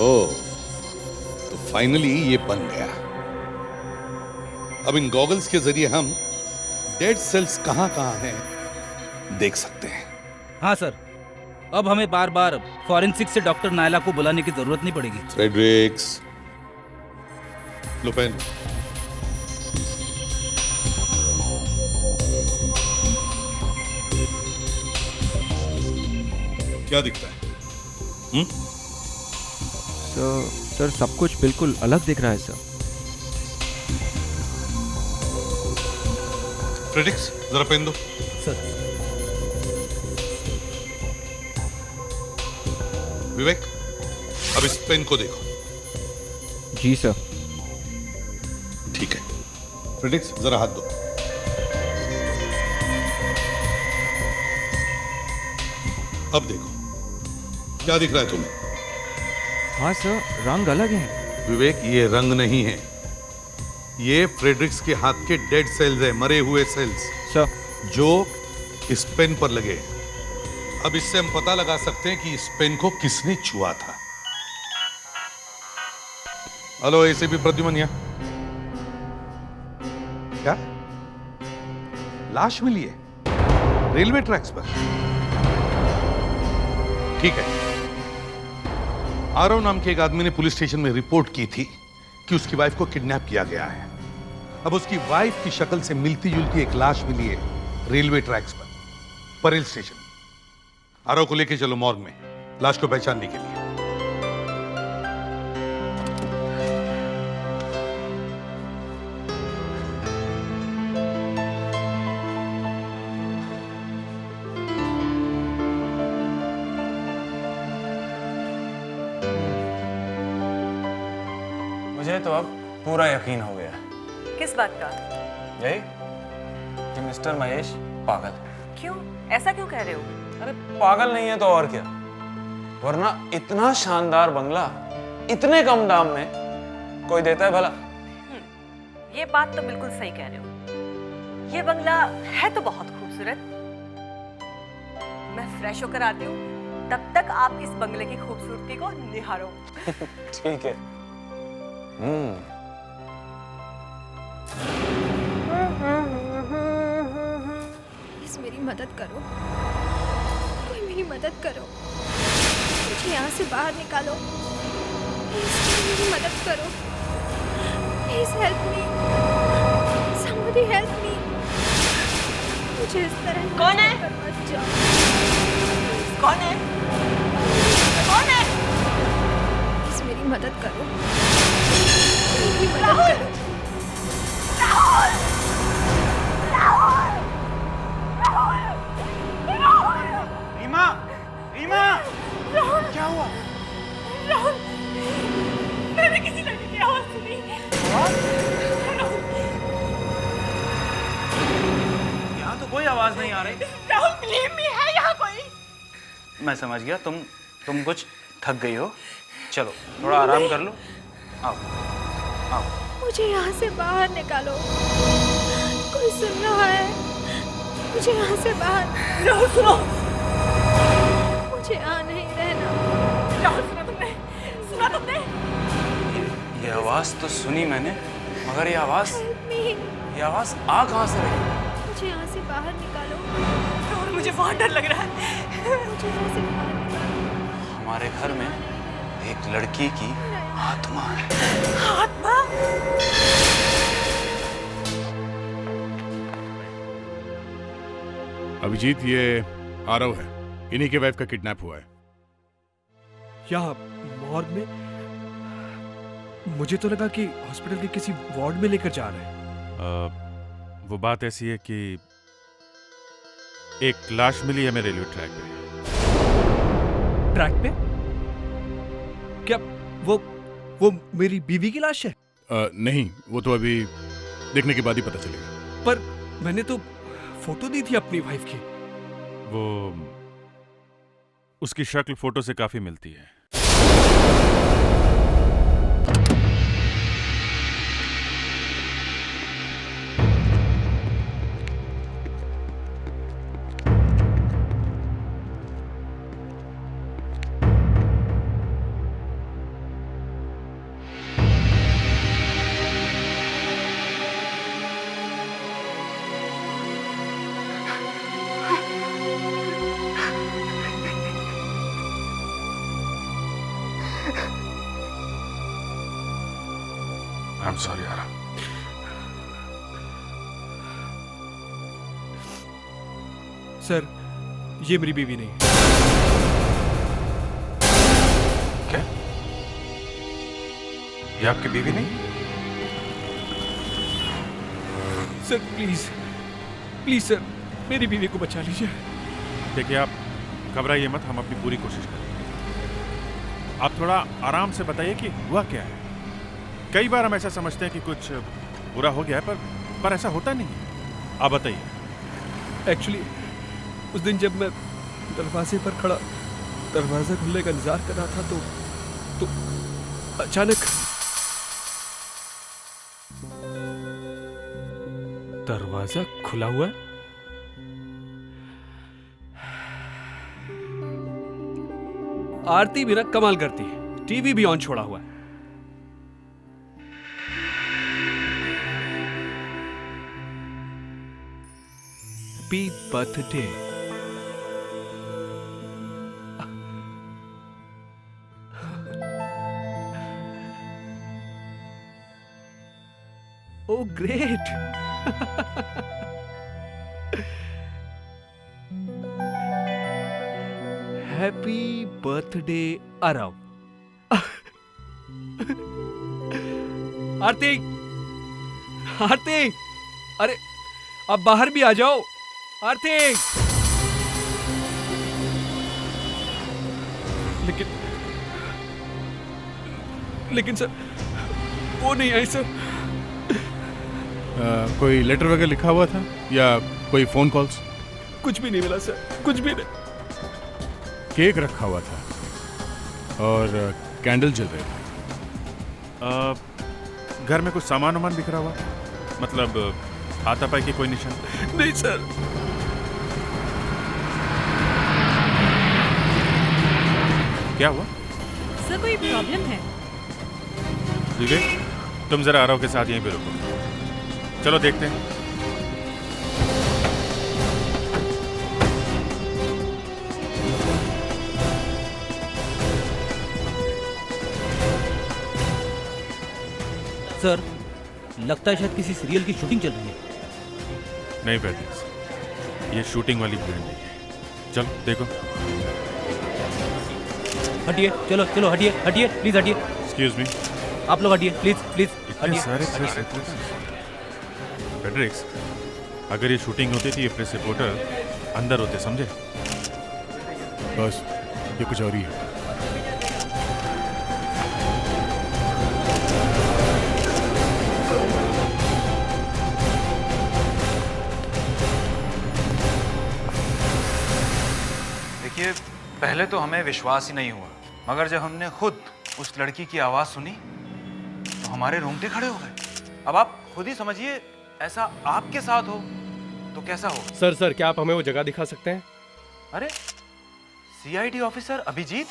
ओह, तो फाइनली ये बन गया। अब इन गॉगल्स के जरिए हम डेड सेल्स कहां कहां हैं देख सकते हैं। हाँ सर, अब हमें बार बार फॉरेंसिक से डॉक्टर नायला को बुलाने की जरूरत नहीं पड़ेगी। फ्रेडरिक्स, लो पेन। क्या दिखता है? सर सब कुछ बिल्कुल अलग दिख रहा है सर। फ्रेडरिक्स, जरा पेन दो। सर। विवेक, अब इस पेन को देखो। जी सर। ठीक है। फ्रेडरिक्स, जरा हाथ दो। अब देखो क्या दिख रहा है तुम्हें? हाँ सर, रंग अलग है। विवेक, ये रंग नहीं है, ये फ्रेडरिक्स के हाथ के डेड सेल्स है, मरे हुए सेल्स सर, जो इस पेन पर लगे हैं। अब इससे हम पता लगा सकते हैं कि इस पेन को किसने छुआ था। हेलो एसीपी प्रद्युमन, क्या लाश मिली है रेलवे ट्रैक्स पर? ठीक है। आरव नाम के एक आदमी ने पुलिस स्टेशन में रिपोर्ट की थी कि उसकी वाइफ को किडनैप किया गया है। अब उसकी वाइफ की शक्ल से मिलती जुलती एक लाश मिली है रेलवे ट्रैक्स पर, परेल स्टेशन। आरव को लेके चलो मॉर्ग में, लाश को पहचानने के लिए। मुझे तो अब पूरा यकीन हो गया। किस बात का? यही कि मिस्टर महेश पागल। क्यों? ऐसा क्यों कह रहे हो? अरे पागल नहीं है तो और क्या, वरना इतना शानदार बंगला इतने कम दाम में कोई देता है भला? ये बात तो बिल्कुल सही कह रहे हो। ये बंगला है तो बहुत खूबसूरत। मैं फ्रेश होकर आती हूँ, तब तक आप इस बंगले की खूबसूरती को निहारो। ठीक है। प्लीज मेरी मदद करो, कोई मेरी मदद करो, मुझे यहाँ से बाहर निकालो। प्लीज मेरी मदद करो, please help me, somebody help me. मुझे इस तरह कौन है? मत जाओ। कौन है? कौन है? प्लीज मेरी मदद करो, मेरी मदद करो। रीमा, रीमा, क्या हुआ? राहुल, मैंने किसी लड़की की आवाज सुनी। यहाँ तो कोई आवाज नहीं आ रही। राहुल, बिलीव मी, है यहाँ कोई। मैं समझ गया, तुम कुछ थक गई हो। चलो थोड़ा आराम कर लो। आओ आओ। मुझे यहाँ से बाहर निकालो, कोई सुन रहा है? मुझे यहाँ से बाहर। राहुल सुनो, मुझे यहाँ नहीं रहना। राहुल सुना तुमने? सुना तुमने? ये आवाज तो सुनी मैंने, मगर ये आवाज आ कहाँ से रही? मुझे यहाँ से बाहर निकालो। राहुल, मुझे बहुत डर लग रहा है। मुझे यहाँ से बाहर निकालो। हमारे घर में एक लड़की की आत्मा है। आत्मा? अभिजीत, ये आरव है, इन्हीं के वाइफ का किडनैप हुआ है। यहाँ मॉर्ग में? मुझे तो लगा कि हॉस्पिटल के किसी वार्ड में लेकर जा रहे हैं। वो बात ऐसी है कि एक लाश मिली है मेरे रेलवे ट्रैक पे। ट्रैक पे? क्या वो मेरी बीवी की लाश है? नहीं, वो तो अभी देखने के बाद ही पता चलेगा। पर मैंने तो फोटो दी थी अपनी वाइफ की। वो उसकी शक्ल फोटो से काफी मिलती है। I'm sorry, Ara. सर, ये मेरी बीवी नहीं। क्या? ये आपकी बीवी नहीं? सर प्लीज सर, मेरी बीवी को बचा लीजिए। देखिए, आप घबराइए मत, हम अपनी पूरी कोशिश करेंगे। आप थोड़ा आराम से बताइए कि हुआ क्या है। कई बार हम ऐसा समझते हैं कि कुछ बुरा हो गया है, पर ऐसा होता नहीं। आप बताइए। एक्चुअली उस दिन जब मैं दरवाजे पर खड़ा दरवाजा खुलने का इंतजार कर रहा था तो अचानक दरवाजा खुला हुआ है। आरती भी ना कमाल करती है, टीवी भी ऑन छोड़ा हुआ है। Happy birthday. Oh, great! Happy birthday, Arav. आरती, आरती, अरे अब बाहर भी आ जाओ। आरती, लेकिन सर वो नहीं आई सर। कोई लेटर वगैरह लिखा हुआ था या कोई फोन कॉल्स? कुछ भी नहीं मिला सर, कुछ भी नहीं। केक रखा हुआ था और कैंडल जल रहे थे। घर में कुछ सामान वामान बिखरा हुआ, मतलब हाथापाई की कोई निशान? नहीं सर। क्या हुआ? सर कोई प्रॉब्लम है? विवेक, तुम जरा आरव के साथ यहीं पे रुको। चलो देखते हैं। सर, लगता है शायद किसी सीरियल की शूटिंग चल रही है। नहीं पैट्रिक्स, ये शूटिंग वाली भीड़ नहीं है। चलो देखो। हटिए, चलो चलो हटिए, हटिए प्लीज हटिए। एक्सक्यूज मी, आप लोग हटिए प्लीज प्लीज इतने सारे प्रेस रिपोर्टर। पैट्रिक्स, अगर ये शूटिंग होती थी ये प्रेस रिपोर्टर अंदर होते, समझे? बस ये कुछ और ही है। देखिए, पहले तो हमें विश्वास ही नहीं हुआ, मगर जब हमने खुद उस लड़की की आवाज सुनी तो हमारे रोंगटे खड़े हो गए। अब आप खुद ही समझिए, ऐसा आपके साथ हो तो कैसा हो? सर क्या आप हमें वो जगह दिखा सकते हैं? अरे CID officer Abhijeet.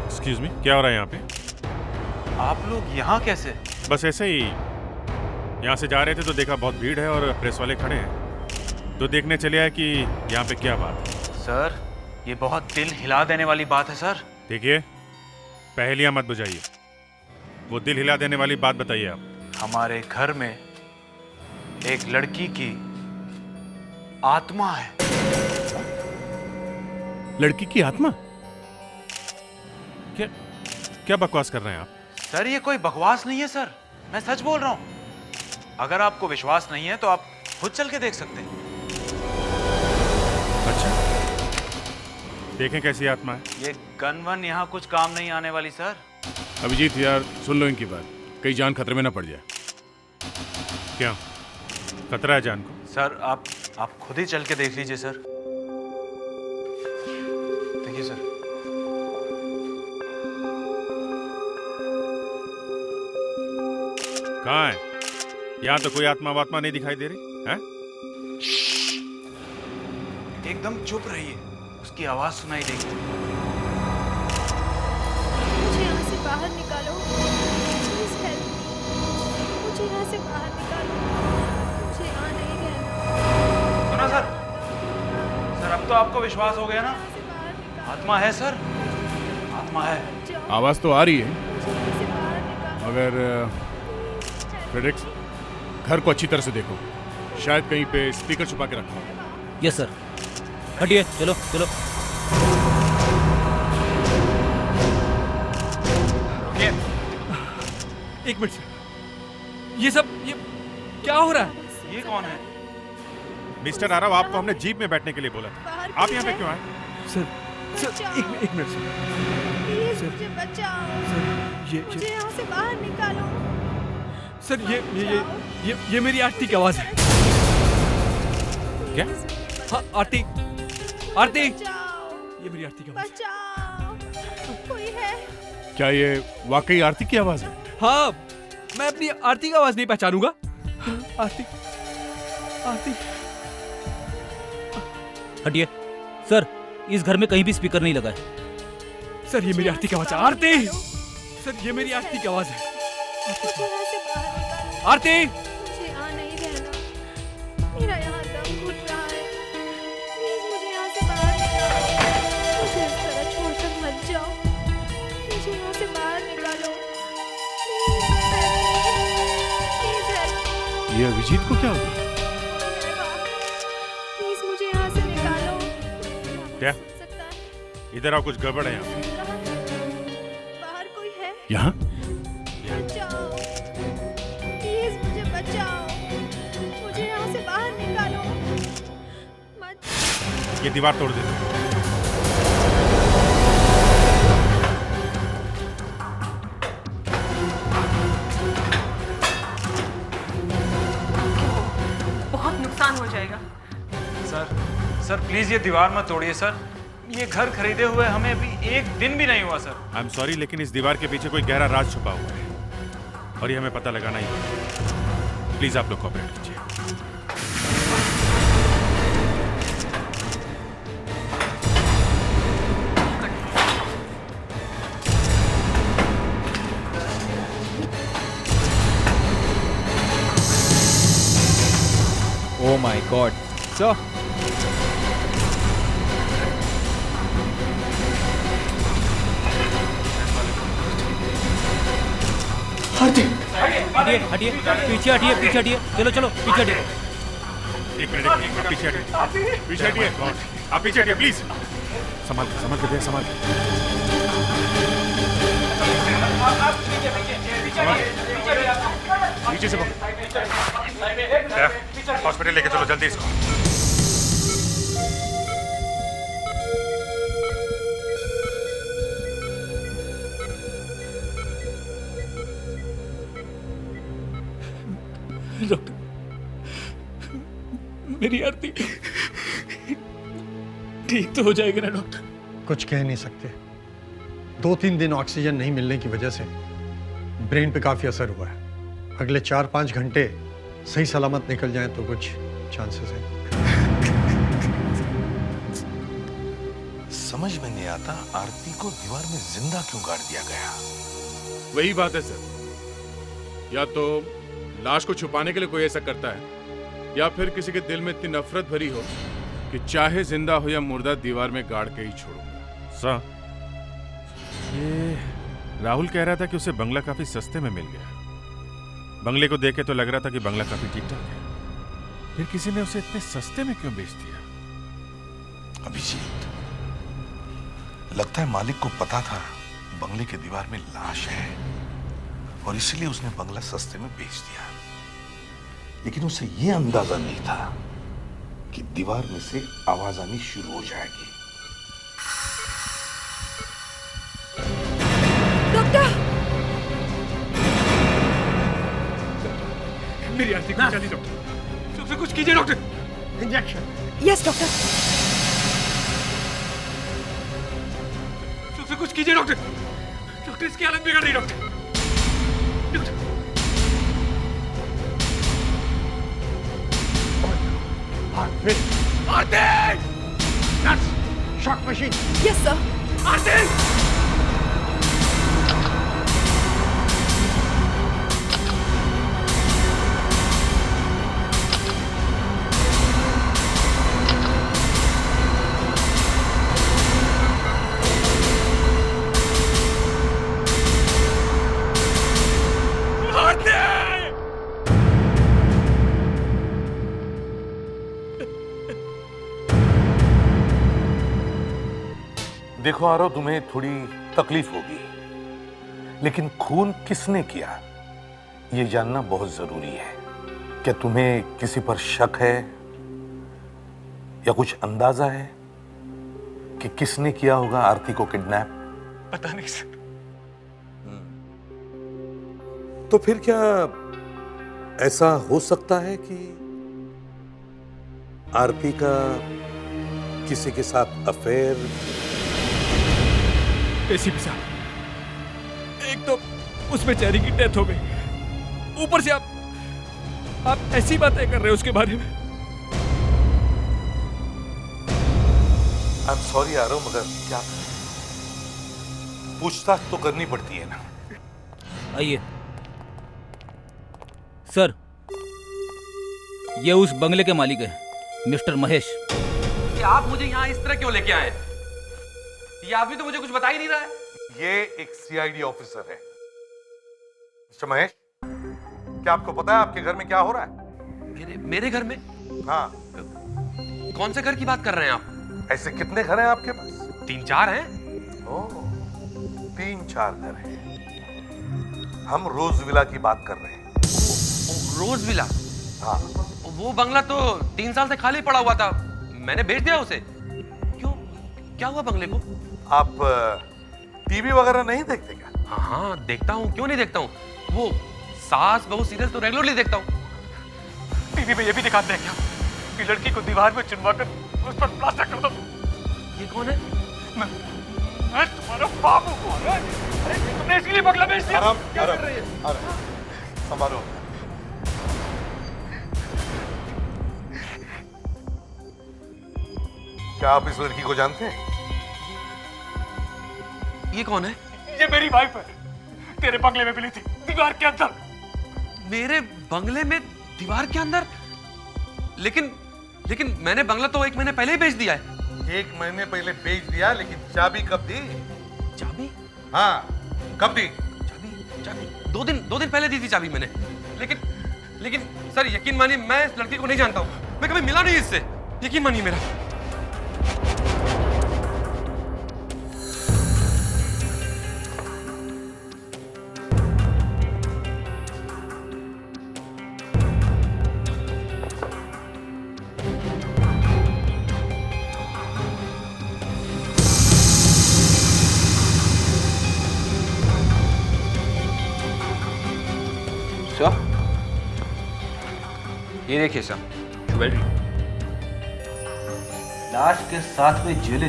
Excuse me, क्या हो रहा है यहाँ पे? आप लोग यहाँ कैसे? बस ऐसे ही यहाँ से जा रहे थे तो देखा बहुत भीड़ है और प्रेस वाले खड़े हैं, तो देखने चले आए कि यहाँ पे क्या बात है। सर, ये बहुत दिल हिला देने वाली बात है सर। देखिए, पहेलियां मत बुझाइए, वो दिल हिला देने वाली बात बताइए आप। हमारे घर में एक लड़की की आत्मा है। लड़की की आत्मा? क्या क्या बकवास कर रहे हैं आप? सर, ये कोई बकवास नहीं है सर, मैं सच बोल रहा हूँ। अगर आपको विश्वास नहीं है तो आप खुद चल के देख सकते हैं। अच्छा, देखें कैसी आत्मा है। ये गन वन यहाँ कुछ काम नहीं आने वाली सर। अभिजीत यार, सुन लो इनकी बात, कहीं जान खतरे में ना पड़ जाए। क्या खतरा है जान को? सर आप खुद ही चल के देख लीजिए सर। देखिए सर। कहाँ है? यहाँ तो कोई आत्मा वात्मा नहीं दिखाई दे रही है। एकदम चुप रहिए, उसकी आवाज सुनाई देगी। मुझे यहाँ से बाहर निकालो, प्लीज हेल्प मी। मुझे यहाँ से बाहर निकालो, मुझे यहाँ नहीं रहना। सुना सर? सर, अब तो आपको विश्वास हो गया ना? आत्मा है सर, आत्मा है। आवाज तो आ रही है, मगर फ्रेडरिक्स, घर को अच्छी तरह से देखो, शायद कहीं पे स्पीकर छुपा के रखा हो। Yes sir. हटिए, चलो चलो। एक मिनट सर, ये क्या हो रहा है? ये कौन है? मिस्टर आरव, आपको हमने जीप में बैठने के लिए बोला था, आप यहाँ पे क्यों आए? सर एक मिनट सर। प्लीज मुझे बचाओ। मुझे यहाँ से बाहर निकालो। सर ये मेरी आरती की आवाज है। क्या? हाँ, आरती, ये मेरी आरती की आवाज है। कोई है? क्या ये वाकई आरती की आवाज है? हाँ, मैं अपनी आरती का आवाज नहीं पहचानूंगा। आरती। हटिए सर, इस घर में कहीं भी स्पीकर नहीं लगा है। सर, ये मेरी आरती की आवाज है। आरती, सर ये मेरी आरती की आवाज है। आरती, मुझे यहाँ नहीं रहना, मेरा यहाँ दम घुट रहा है। प्लीज मुझे यहाँ से बाहर निकालो, मुझे इस तरह छोड़कर मत जाओ। मुझे यहाँ से बाहर निकालो, प्लीज हेल्प। ये अभिजीत को क्या हो गया? प्लीज मुझे यहाँ से निकालो। क्या? इधर आओ, कुछ गड़बड़ है यहाँ। बाहर कोई है? यहाँ? बचाओ, प्लीज मुझे बचाओ। मुझे यहाँ से बाहर निकालो। मत। ये दीवार तोड़ देते हैं। बहुत नुकसान हो जाएगा। सर प्लीज ये दीवार मत तोड़िए सर। ये घर खरीदे हुए हमें अभी एक दिन भी नहीं हुआ सर। आई एम सॉरी, लेकिन इस दीवार के पीछे कोई गहरा राज छुपा हुआ है और ये हमें पता लगाना ही होगा। प्लीज आप लोग कोऑपरेट कीजिए। गॉड। सर हटिए हटिए, पीछे हटिए, पीछे हटिए, चलो चलो पीछे हटिए। एक मिनट, पीछे हटिए, पीछे हटिए, आप पीछे हटिए प्लीज। संभाल के भैया, संभाल पीछे से हॉस्पिटल लेके चलो जल्दी इसको। डॉक्टर, मेरी आरती ठीक तो हो जाएगी ना डॉक्टर? कुछ कह नहीं सकते। 2-3 दिन ऑक्सीजन नहीं मिलने की वजह से ब्रेन पे काफी असर हुआ है। अगले 4-5 घंटे सही सलामत निकल जाएं तो कुछ चांसेस हैं। समझ में नहीं आता आरती को दीवार में जिंदा क्यों गाड़ दिया गया। वही बात है सर, या तो लाश को छुपाने के लिए कोई ऐसा करता है, या फिर किसी के दिल में इतनी नफरत भरी हो कि चाहे जिंदा हो या मुर्दा दीवार में गाड़ के ही छोड़ूंगा। सर, ये राहुल कह रहा था कि उसे बंगला काफी सस्ते में मिल गया। बंगले को देखे तो लग रहा था कि बंगला काफी ठीक ठाक है, फिर किसी ने उसे इतने सस्ते में क्यों बेच दिया? अभिजीत, लगता है मालिक को पता था बंगले के दीवार में लाश है और इसलिए उसने बंगला सस्ते में बेच दिया। लेकिन उसे यह अंदाजा नहीं था कि दीवार में से आवाज आनी शुरू हो जाएगी। डॉक्टर, मेरी आरती को जल्दी डॉक्टर, कुछ कीजिए डॉक्टर। इंजेक्शन। Yes doctor. कुछ कीजिए डॉक्टर। डॉक्टर, इसकी हालत बिगड़ रही doctor. Aarti! Nurse, shock machine. Yes sir. Aarti! देखो आरो, तुम्हें थोड़ी तकलीफ होगी, लेकिन खून किसने किया ये जानना बहुत जरूरी है। क्या तुम्हें किसी पर शक है या कुछ अंदाजा है कि किसने किया होगा आरती को किडनैप? पता नहीं सर। तो फिर क्या ऐसा हो सकता है कि आरती का किसी के साथ अफेयर? एसीपी साहब, एक तो उस बेचारी की डेथ हो गई, ऊपर से आप ऐसी बातें कर रहे हो उसके बारे में। आई एम सॉरी आरो, मगर क्या पूछताछ तो करनी पड़ती है ना। आइए सर, ये उस बंगले के मालिक है, मिस्टर महेश। कि आप मुझे यहाँ इस तरह क्यों लेके आए? ये आदमी तो मुझे कुछ बता ही नहीं रहा है। ये एक सीआईडी ऑफिसर है। मिस्टर महेश, क्या आपको पता है आपके घर में क्या हो रहा है? मेरे घर में? हाँ। कौन से घर की बात कर रहे हैं आप? ऐसे कितने घर हैं आपके पास? 3-4 हैं। ओह, 3-4 घर हैं। हम रोज विला की बात कर रहे हैं। रोज विला? हाँ। वो बंगला तो 3 साल से खाली पड़ा हुआ था, मैंने बेच दिया उसे। क्यों, क्या हुआ बंगले को? आप टीवी वगैरह नहीं देखते क्या? हाँ देखता हूँ, क्यों नहीं देखता हूँ। वो सास बहू सीरियल तो रेगुलरली देखता हूँ। टीवी में ये भी दिखाते हैं क्या कि लड़की को दीवार में चिनवा कर उस पर प्लास्टर कर दो? ये कौन है? मैं तुम्हारा बाप हूँ। अरे तुमने इसके लिए बंगला बेच दिया? क्या कर रही है? संभालो। क्या आप इस लड़की को जानते हैं? ये कौन है? ये मेरी वाइफ है, तेरे बंगले में मिली थी, दीवार के अंदर। मेरे बंगले में दीवार के अंदर? लेकिन लेकिन मैंने बंगला तो 1 महीने पहले ही बेच दिया है। 1 महीने पहले बेच दिया, लेकिन चाबी कब दी? चाबी? हाँ, कब दी? चाबी 2 दिन पहले दी थी चाबी मैंने। लेकिन सर यकीन मानिए, मैं इस लड़की को नहीं जानता हूँ, मैं कभी मिला नहीं इससे, यकीन मानिए मेरा। ये देखिए सर, ज्वेलरी, लाश के साथ में ज्वेलरी।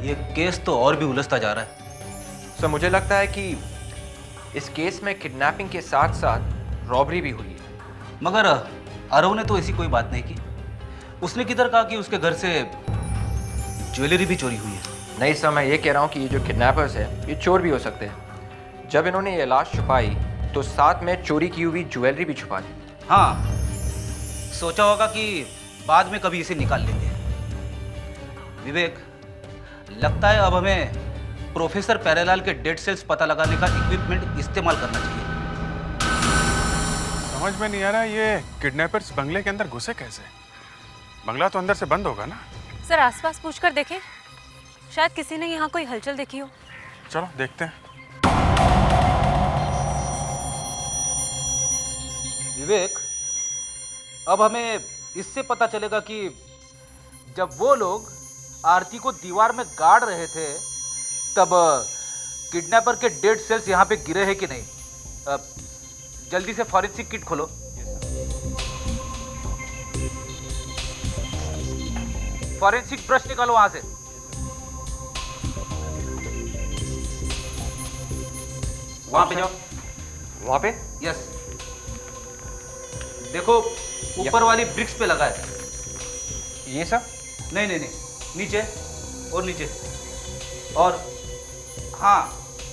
ये केस तो और भी उलझता जा रहा है। सर मुझे लगता है कि इस केस में किडनैपिंग के साथ साथ रॉबरी भी हुई है। मगर आरव ने तो ऐसी कोई बात नहीं की। उसने किधर कहा कि उसके घर से ज्वेलरी भी चोरी हुई है? नहीं सर, मैं ये कह रहा हूँ कि ये जो किडनैपर्स है ये चोर भी हो सकते हैं। जब इन्होंने ये लाश छुपाई तो साथ में चोरी की हुई ज्वेलरी भी छुपा दी। हाँ, सोचा होगा कि बाद में कभी इसे निकाल लेंगे। विवेक, लगता है अब हमें प्रोफेसर प्यारेलाल के डेड सेल्स पता लगाने का इक्विपमेंट इस्तेमाल करना चाहिए। समझ में नहीं आ रहा ये किडनैपर्स बंगले के अंदर घुसे कैसे? बंगला तो अंदर से बंद होगा ना? सर आसपास पूछकर देखें, शायद किसी ने यहाँ कोई हलचल देखी हो। चलो देखते हैं। विवेक, अब हमें इससे पता चलेगा कि जब वो लोग आरती को दीवार में गाड़ रहे थे तब किडनैपर के डेड सेल्स यहाँ पे गिरे हैं कि नहीं। जल्दी से फॉरेंसिक किट खोलो। फॉरेंसिक ब्रश निकालो वहां से। वहां पे जाओ। वहां पे? यस। देखो ऊपर वाली ब्रिक्स पे लगा है। ये सब? नहीं, नीचे और नीचे और हाँ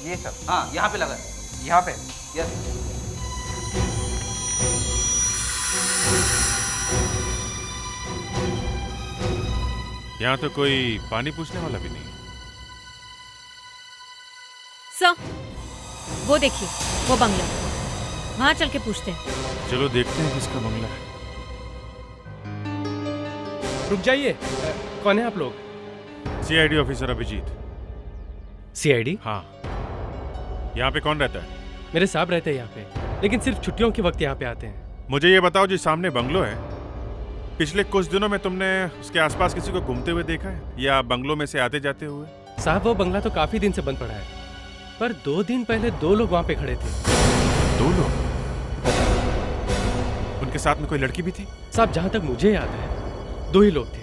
ये सब? हाँ, यहाँ पे लगा है। यहाँ पे? यस। यहाँ तो कोई पानी पूछने वाला भी नहीं। सर वो देखिए, वो बंगला, वहां चल के पूछते हैं। चलो देखते हैं किसका बंगला है। रुक जाइए, कौन है आप लोग? CID officer Abhijeet. सीआईडी? हाँ। यहाँ पे कौन रहता है? मेरे साहब रहते हैं यहाँ पे, लेकिन सिर्फ छुट्टियों के वक्त यहाँ पे आते हैं। मुझे ये बताओ, जो सामने बंगलो है, पिछले कुछ दिनों में तुमने उसके आसपास किसी को घूमते हुए देखा है या बंगलों में से आते जाते हुए? साहब वो बंगला तो काफी दिन से बंद पड़ा है, पर 2 दिन पहले 2 लोग वहाँ पे खड़े थे। 2 लोग? उनके साथ में कोई लड़की भी थी? साहब जहाँ तक मुझे याद है 2 ही लोग थे,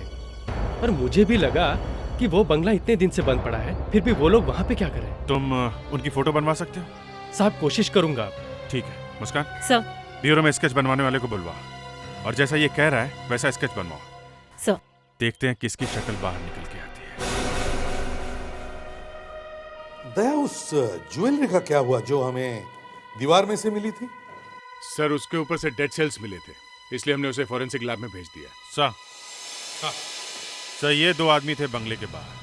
पर मुझे भी लगा कि वो बंगला इतने दिन से बंद पड़ा है, फिर भी वो लोग वहाँ पे क्या कर रहे हैं? तुम उनकी फोटो बनवा सकते हो? साहब कोशिश करूंगा। ठीक है मुस्कान, सर ब्यूरो में स्केच बनवाने वाले को बुलवा, और जैसा ये कह रहा है वैसा स्केच बनवाओ। सर देखते हैं किसकी शक्ल बाहर निकल के आती है। दया, उस ज्वेलरी का क्या हुआ जो हमें दीवार में से मिली थी? सर उसके ऊपर से डेड सेल्स मिले थे, इसलिए हमने उसे फॉरेंसिक लैब में भेज दिया। सर ये 2 आदमी थे बंगले के बाहर।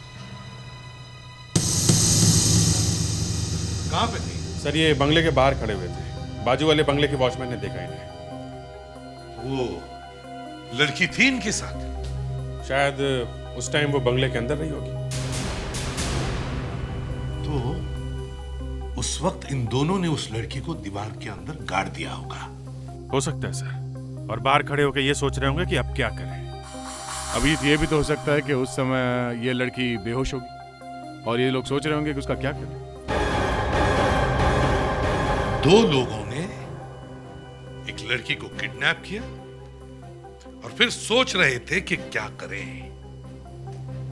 कहाँ पे थे? सर ये बंगले के बाहर खड़े हुए थे, बाजू वाले बंगले के वॉचमैन ने देखा इन्हें। वो लड़की थी इनके साथ? शायद उस टाइम वो बंगले के अंदर रही होगी। तो उस वक्त इन दोनों ने उस लड़की को दीवार के अंदर गाड़ दिया होगा। हो सकता है सर, और बाहर खड़े होकर ये सोच रहे होंगे कि अब क्या करें। अभी ये भी तो हो सकता है कि उस समय ये लड़की बेहोश होगी और ये लोग सोच रहे होंगे कि उसका क्या करें। 2 लोगों ने एक लड़की को किडनैप किया और फिर सोच रहे थे कि क्या करें।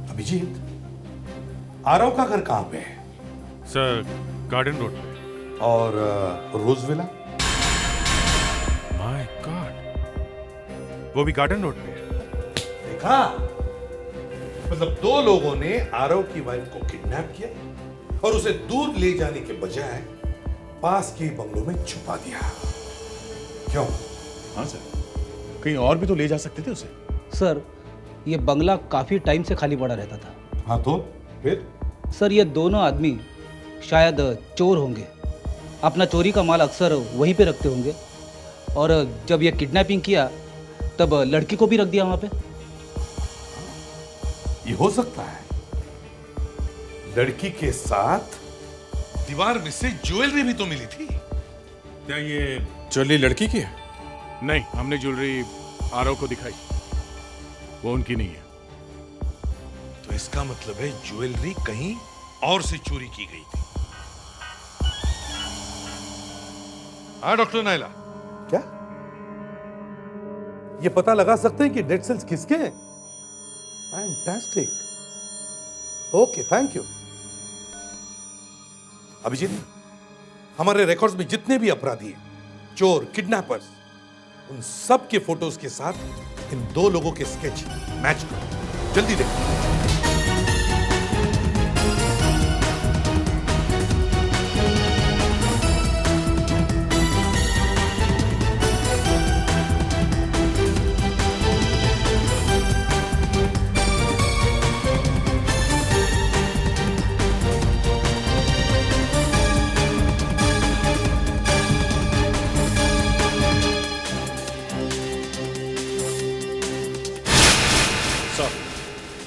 अभिजीत, आरव का घर कहां पे है? सर गार्डन रोड पे। और रोज विला? माय गॉड, वो भी गार्डन रोड पे है। देखा, मतलब 2 लोगों ने आरव की वाइफ को किडनैप किया और उसे दूर ले जाने के बजाय पास के बंगलों में छुपा दिया। क्यों? हाँ सर, कहीं और भी तो ले जा सकते थे उसे। सर, ये बंगला काफी टाइम से खाली पड़ा रहता था। हाँ तो फिर? सर, ये दोनों आदमी शायद चोर होंगे। अपना चोरी का माल अक्सर वहीं पे रखते होंगे, और जब ये किडनैपिंग किया तब लड़की को भी रख दिया वहां पे। ये हो सकता है। लड़की के साथ दीवार में से ज्वेलरी भी तो मिली थी। क्या ये ज्वेलरी लड़की की है? नहीं, हमने ज्वेलरी आरव को दिखाई, वो उनकी नहीं है। तो इसका मतलब है ज्वेलरी कहीं और से चोरी की गई थी। हाँ डॉक्टर नायला, क्या ये पता लगा सकते हैं कि डेड सेल्स किसके हैं? Fantastic, okay, thank you. Abhijeet, हमारे रिकॉर्ड्स में जितने भी अपराधी हैं, चोर, किडनैपर्स, उन सब के फोटोज के साथ इन दो लोगों के स्केच मैच करो। जल्दी देखो।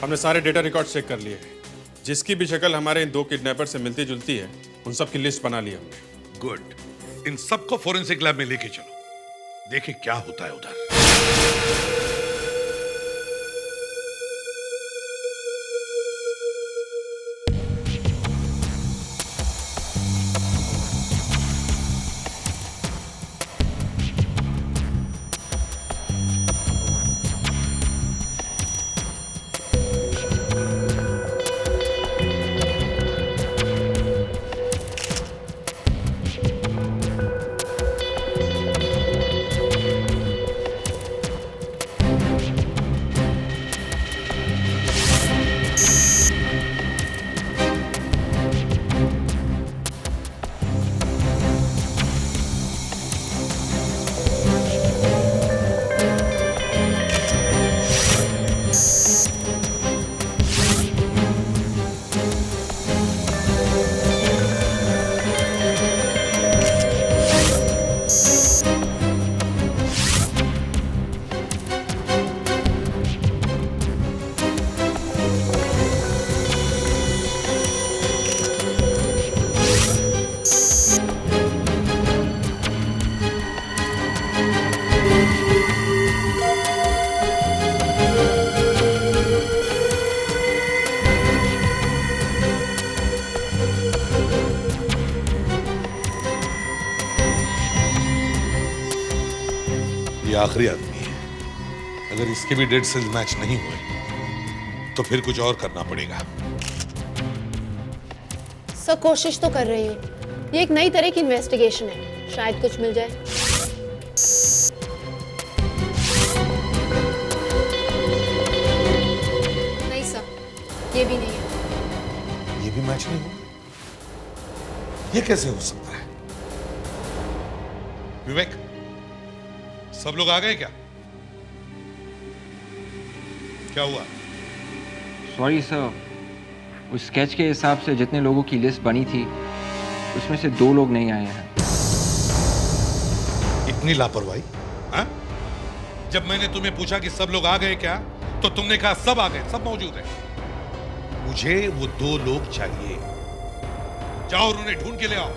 हमने सारे डेटा रिकॉर्ड चेक कर लिए हैं। जिसकी भी शक्ल हमारे इन दो किडनैपर से मिलती जुलती है, उन सब की लिस्ट बना ली हमने। गुड। इन सबको फोरेंसिक लैब में लेके चलो, देखें क्या होता है उधर। ये आखिरी आदमी है। अगर इसके भी डेड सेल्स मैच नहीं हुए तो फिर कुछ और करना पड़ेगा। सर, कोशिश तो कर रही हूँ। ये एक नई तरह की इन्वेस्टिगेशन है, शायद कुछ मिल जाए। नहीं सर, ये भी नहीं है। ये भी मैच नहीं हुआ? ये कैसे हो सकता है? विवेक, सब लोग आ गए क्या? क्या हुआ? सॉरी सर, उस स्केच के हिसाब से जितने लोगों की लिस्ट बनी थी उसमें से 2 लोग नहीं आए हैं। इतनी लापरवाही? हाँ? जब मैंने तुम्हें पूछा कि सब लोग आ गए क्या, तो तुमने कहा सब आ गए, सब मौजूद हैं। मुझे वो 2 लोग चाहिए। जाओ और उन्हें ढूंढ के ले आओ।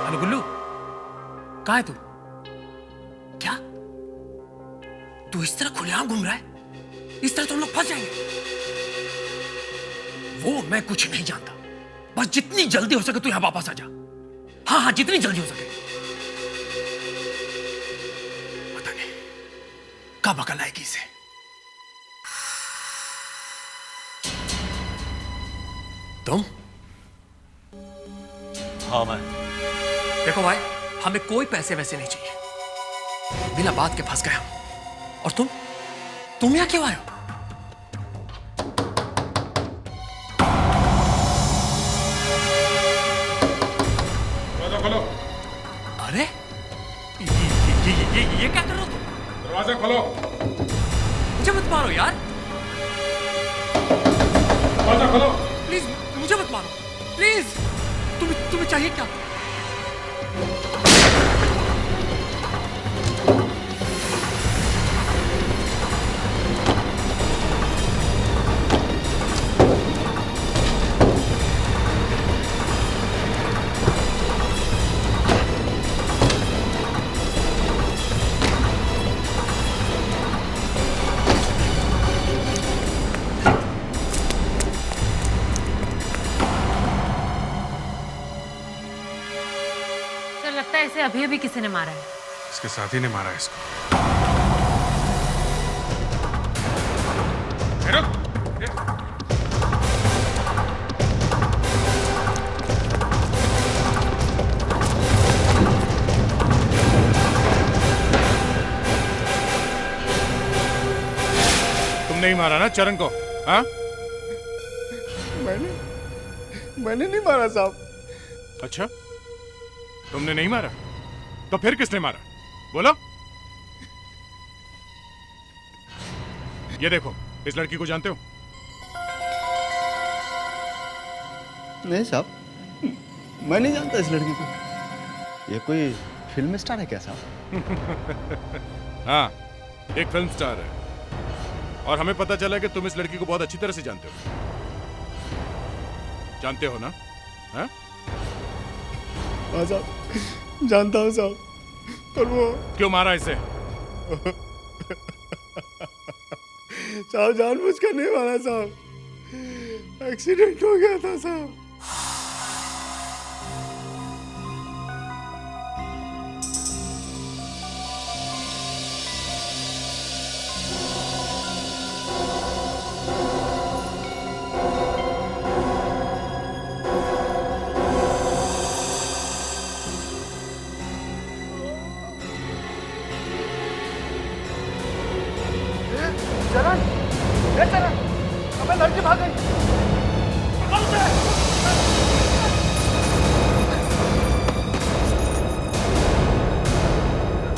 अरे गुल्लू, कहाँ है तू? क्या तू इस तरह खुलेआम घूम रहा है? इस तरह तो हम लोग फंस जाएंगे। वो मैं कुछ नहीं जानता, बस जितनी जल्दी हो सके तू यहां वापस आ जा। हाँ हाँ, जितनी जल्दी हो सके। पता नहीं कब अकल आएगी इसे। तुम? हाँ मैं। देखो भाई, हमें कोई पैसे वैसे नहीं चाहिए। बिना बात के फंस गए हम। और तुम यहां क्यों आए हो? अरे ये क्या कर रहे हो तुम? दरवाजा खोलो। मुझे मत मारो यार। दरवाजा खोलो। प्लीज मुझे मत मारो प्लीज। तुम्हें चाहिए क्या? लगता है इसे अभी अभी किसी ने मारा है। इसके साथी ने मारा है इसको। तुमने ही मारा ना चरण को? हाँ? मैंने नहीं मारा साहब। अच्छा, तुमने नहीं मारा तो फिर किसने मारा? बोलो। ये देखो, इस लड़की को जानते हो? नहीं साहब, मैं नहीं जानता इस लड़की को। ये कोई फिल्म स्टार है क्या साहब? हाँ, एक फिल्म स्टार है और हमें पता चला कि तुम इस लड़की को बहुत अच्छी तरह से जानते हो। जानते हो ना? हाँ? हाँ साहब, जानता हूँ साहब, पर वो क्यों मारा इसे? साहब जानबूझकर नहीं मारा साहब, एक्सीडेंट हो गया था साहब। चरण, ए चरण, हमें लड़की भाग गई। पकड़ उसे।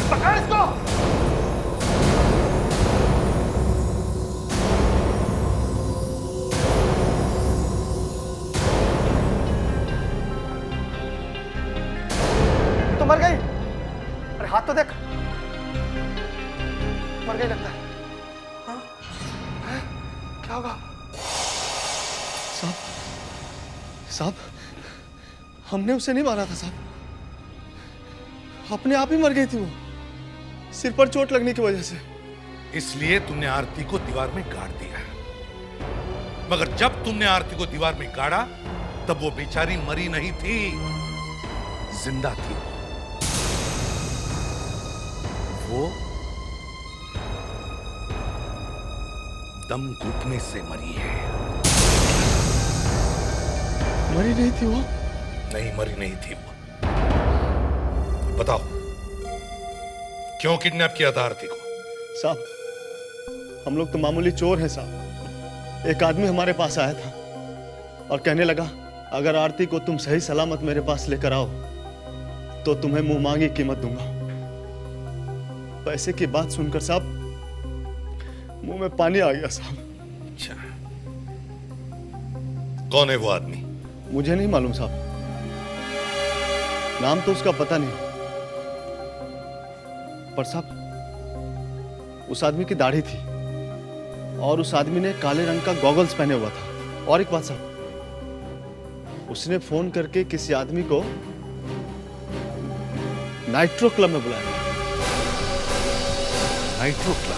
पकड़ इसको। तो मर गई। अरे हाथ तो देख, मर गई लगता है। क्या होगा? साहब, साहब, हमने उसे नहीं मारा था साहब, अपने आप ही मर गई थी वो, सिर पर चोट लगने की वजह से। इसलिए तुमने आरती को दीवार में गाड़ दिया, मगर जब तुमने आरती को दीवार में गाड़ा तब वो बेचारी मरी नहीं थी, जिंदा थी। वो दम घुटने से मरी है। मरी नहीं थी वो? नहीं, मरी नहीं थी वो। बताओ, क्यों किडनैप किया था आरती को? साहब, हम लोग तो मामूली चोर हैं साहब। एक आदमी हमारे पास आया था और कहने लगा, अगर आरती को तुम सही सलामत मेरे पास लेकर आओ तो तुम्हें मुंह मांगी कीमत दूंगा। पैसे की बात सुनकर साहब मुंह में पानी आ गया साहब। अच्छा, कौन है वो आदमी? मुझे नहीं मालूम साहब, नाम तो उसका पता नहीं, पर साहब उस आदमी की दाढ़ी थी और उस आदमी ने काले रंग का गॉगल्स पहने हुआ था। और एक बात साहब, उसने फोन करके किसी आदमी को नाइट्रो क्लब में बुलाया। Nitro club?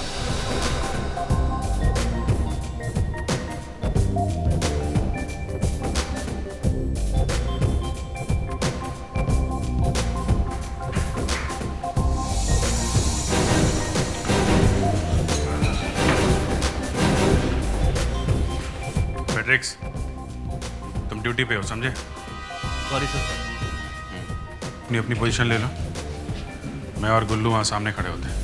फ्रेडरिक्स, तुम ड्यूटी पे हो, समझे? Sorry sir. अपनी पोजीशन ले लो, मैं और गुल्लू वहां सामने खड़े होते हैं।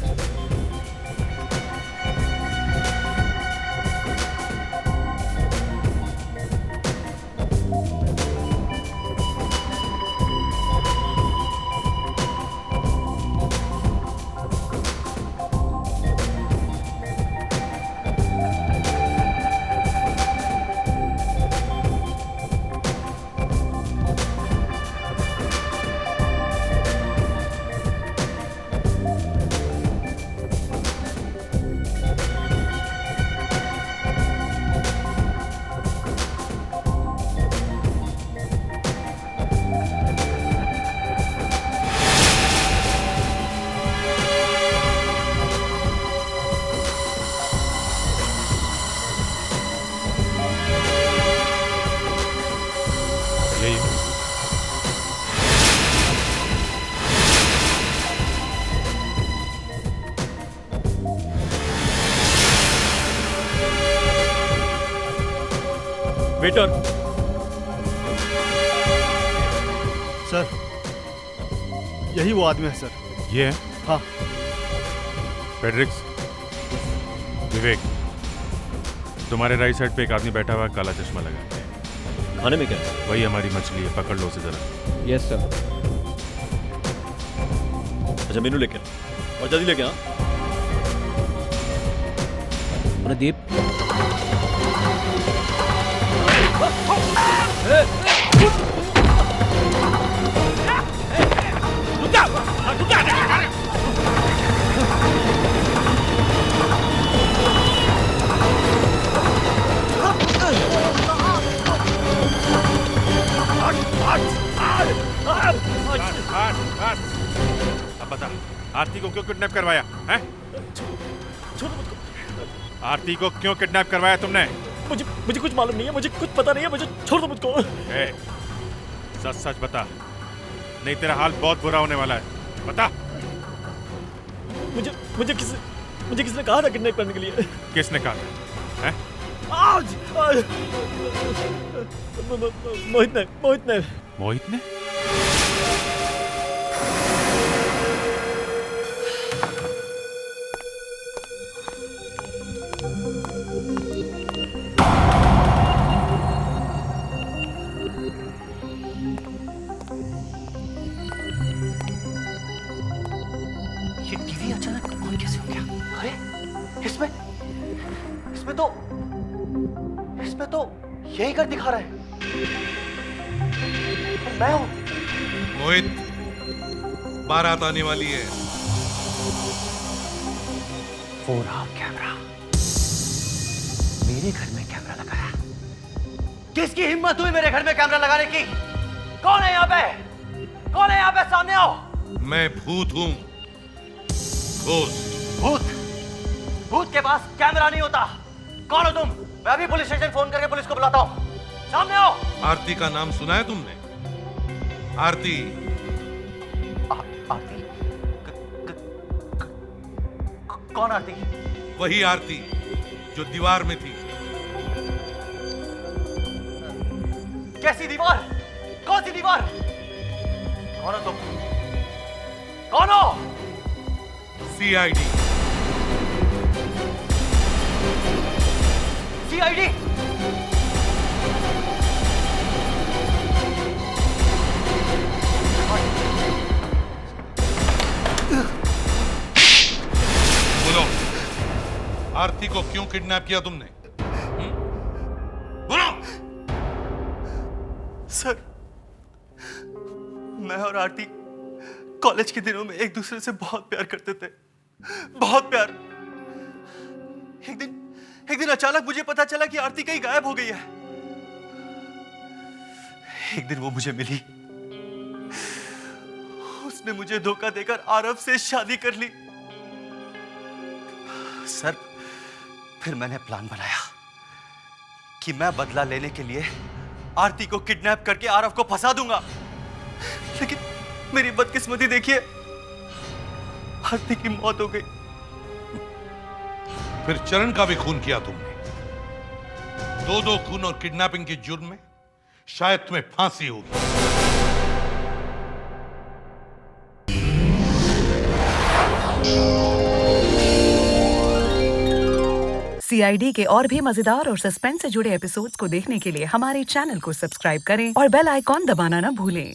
वेटर। सर, यही वो आदमी है सर। ये है? हाँ। फेडरिक्स, विवेक, तुम्हारे राइट साइड पे एक आदमी बैठा हुआ है, काला चश्मा लगा के। खाने में क्या है? वही हमारी मछली है, पकड़ लो उसे जरा। Yes sir. अच्छा मेनू लेके आ और जल्दी लेके आ। प्रदीप, अब बता, आरती को क्यों किडनैप करवाया है? आरती को क्यों किडनैप करवाया तुमने? मुझे कुछ मालूम नहीं है, मुझे कुछ पता नहीं है, मुझे छोड़ दो मुझको। सच सच बता, नहीं तेरा हाल बहुत बुरा होने वाला है, बता। मुझे किसने कहा था किडनैप करने के लिए? किसने कहा था? हैं? मोहित ने? ये टीवी अचानक ऑन कैसे हो गया? अरे इसमें तो यही घर दिखा रहा है। मैं हूं। मोहित, बारात आने वाली है। 4R camera. मेरे घर में कैमरा लगाया। किसकी हिम्मत हुई मेरे घर में कैमरा लगाने की? कौन है यहाँ पे? कौन है यहाँ पे? सामने आओ। मैं भूत हूं। भूत के पास कैमरा नहीं होता। कौन हो तुम? मैं अभी पुलिस स्टेशन फोन करके पुलिस को बुलाता हूँ। सामने आओ। आरती का नाम सुना है तुमने? आरती। आरती? कौन आरती? वही आरती जो दीवार में थी। कैसी दीवार? कौन सी दीवार? कौन हो तुम? कौन हो? CID। CID? बोलो, आरती को क्यों किडनैप किया तुमने? बोलो। सर, मैं और आरती कॉलेज के दिनों में एक दूसरे से बहुत प्यार करते थे। बहुत प्यार। एक दिन अचानक मुझे पता चला कि आरती कहीं गायब हो गई है। एक दिन वो मुझे मिली। उसने मुझे धोखा देकर आरव से शादी कर ली। सर, फिर मैंने प्लान बनाया कि मैं बदला लेने के लिए आरती को किडनैप करके आरव को फंसा दूंगा। लेकिन मेरी बदकिस्मती देखिए, आरती की मौत हो गई। फिर चरण का भी खून किया तुमने। दो खून और किडनैपिंग के जुर्म में शायद तुम्हें फांसी होगी। CID के और भी मजेदार और सस्पेंस से जुड़े एपिसोड्स को देखने के लिए हमारे चैनल को सब्सक्राइब करें और बेल आइकॉन दबाना ना भूलें।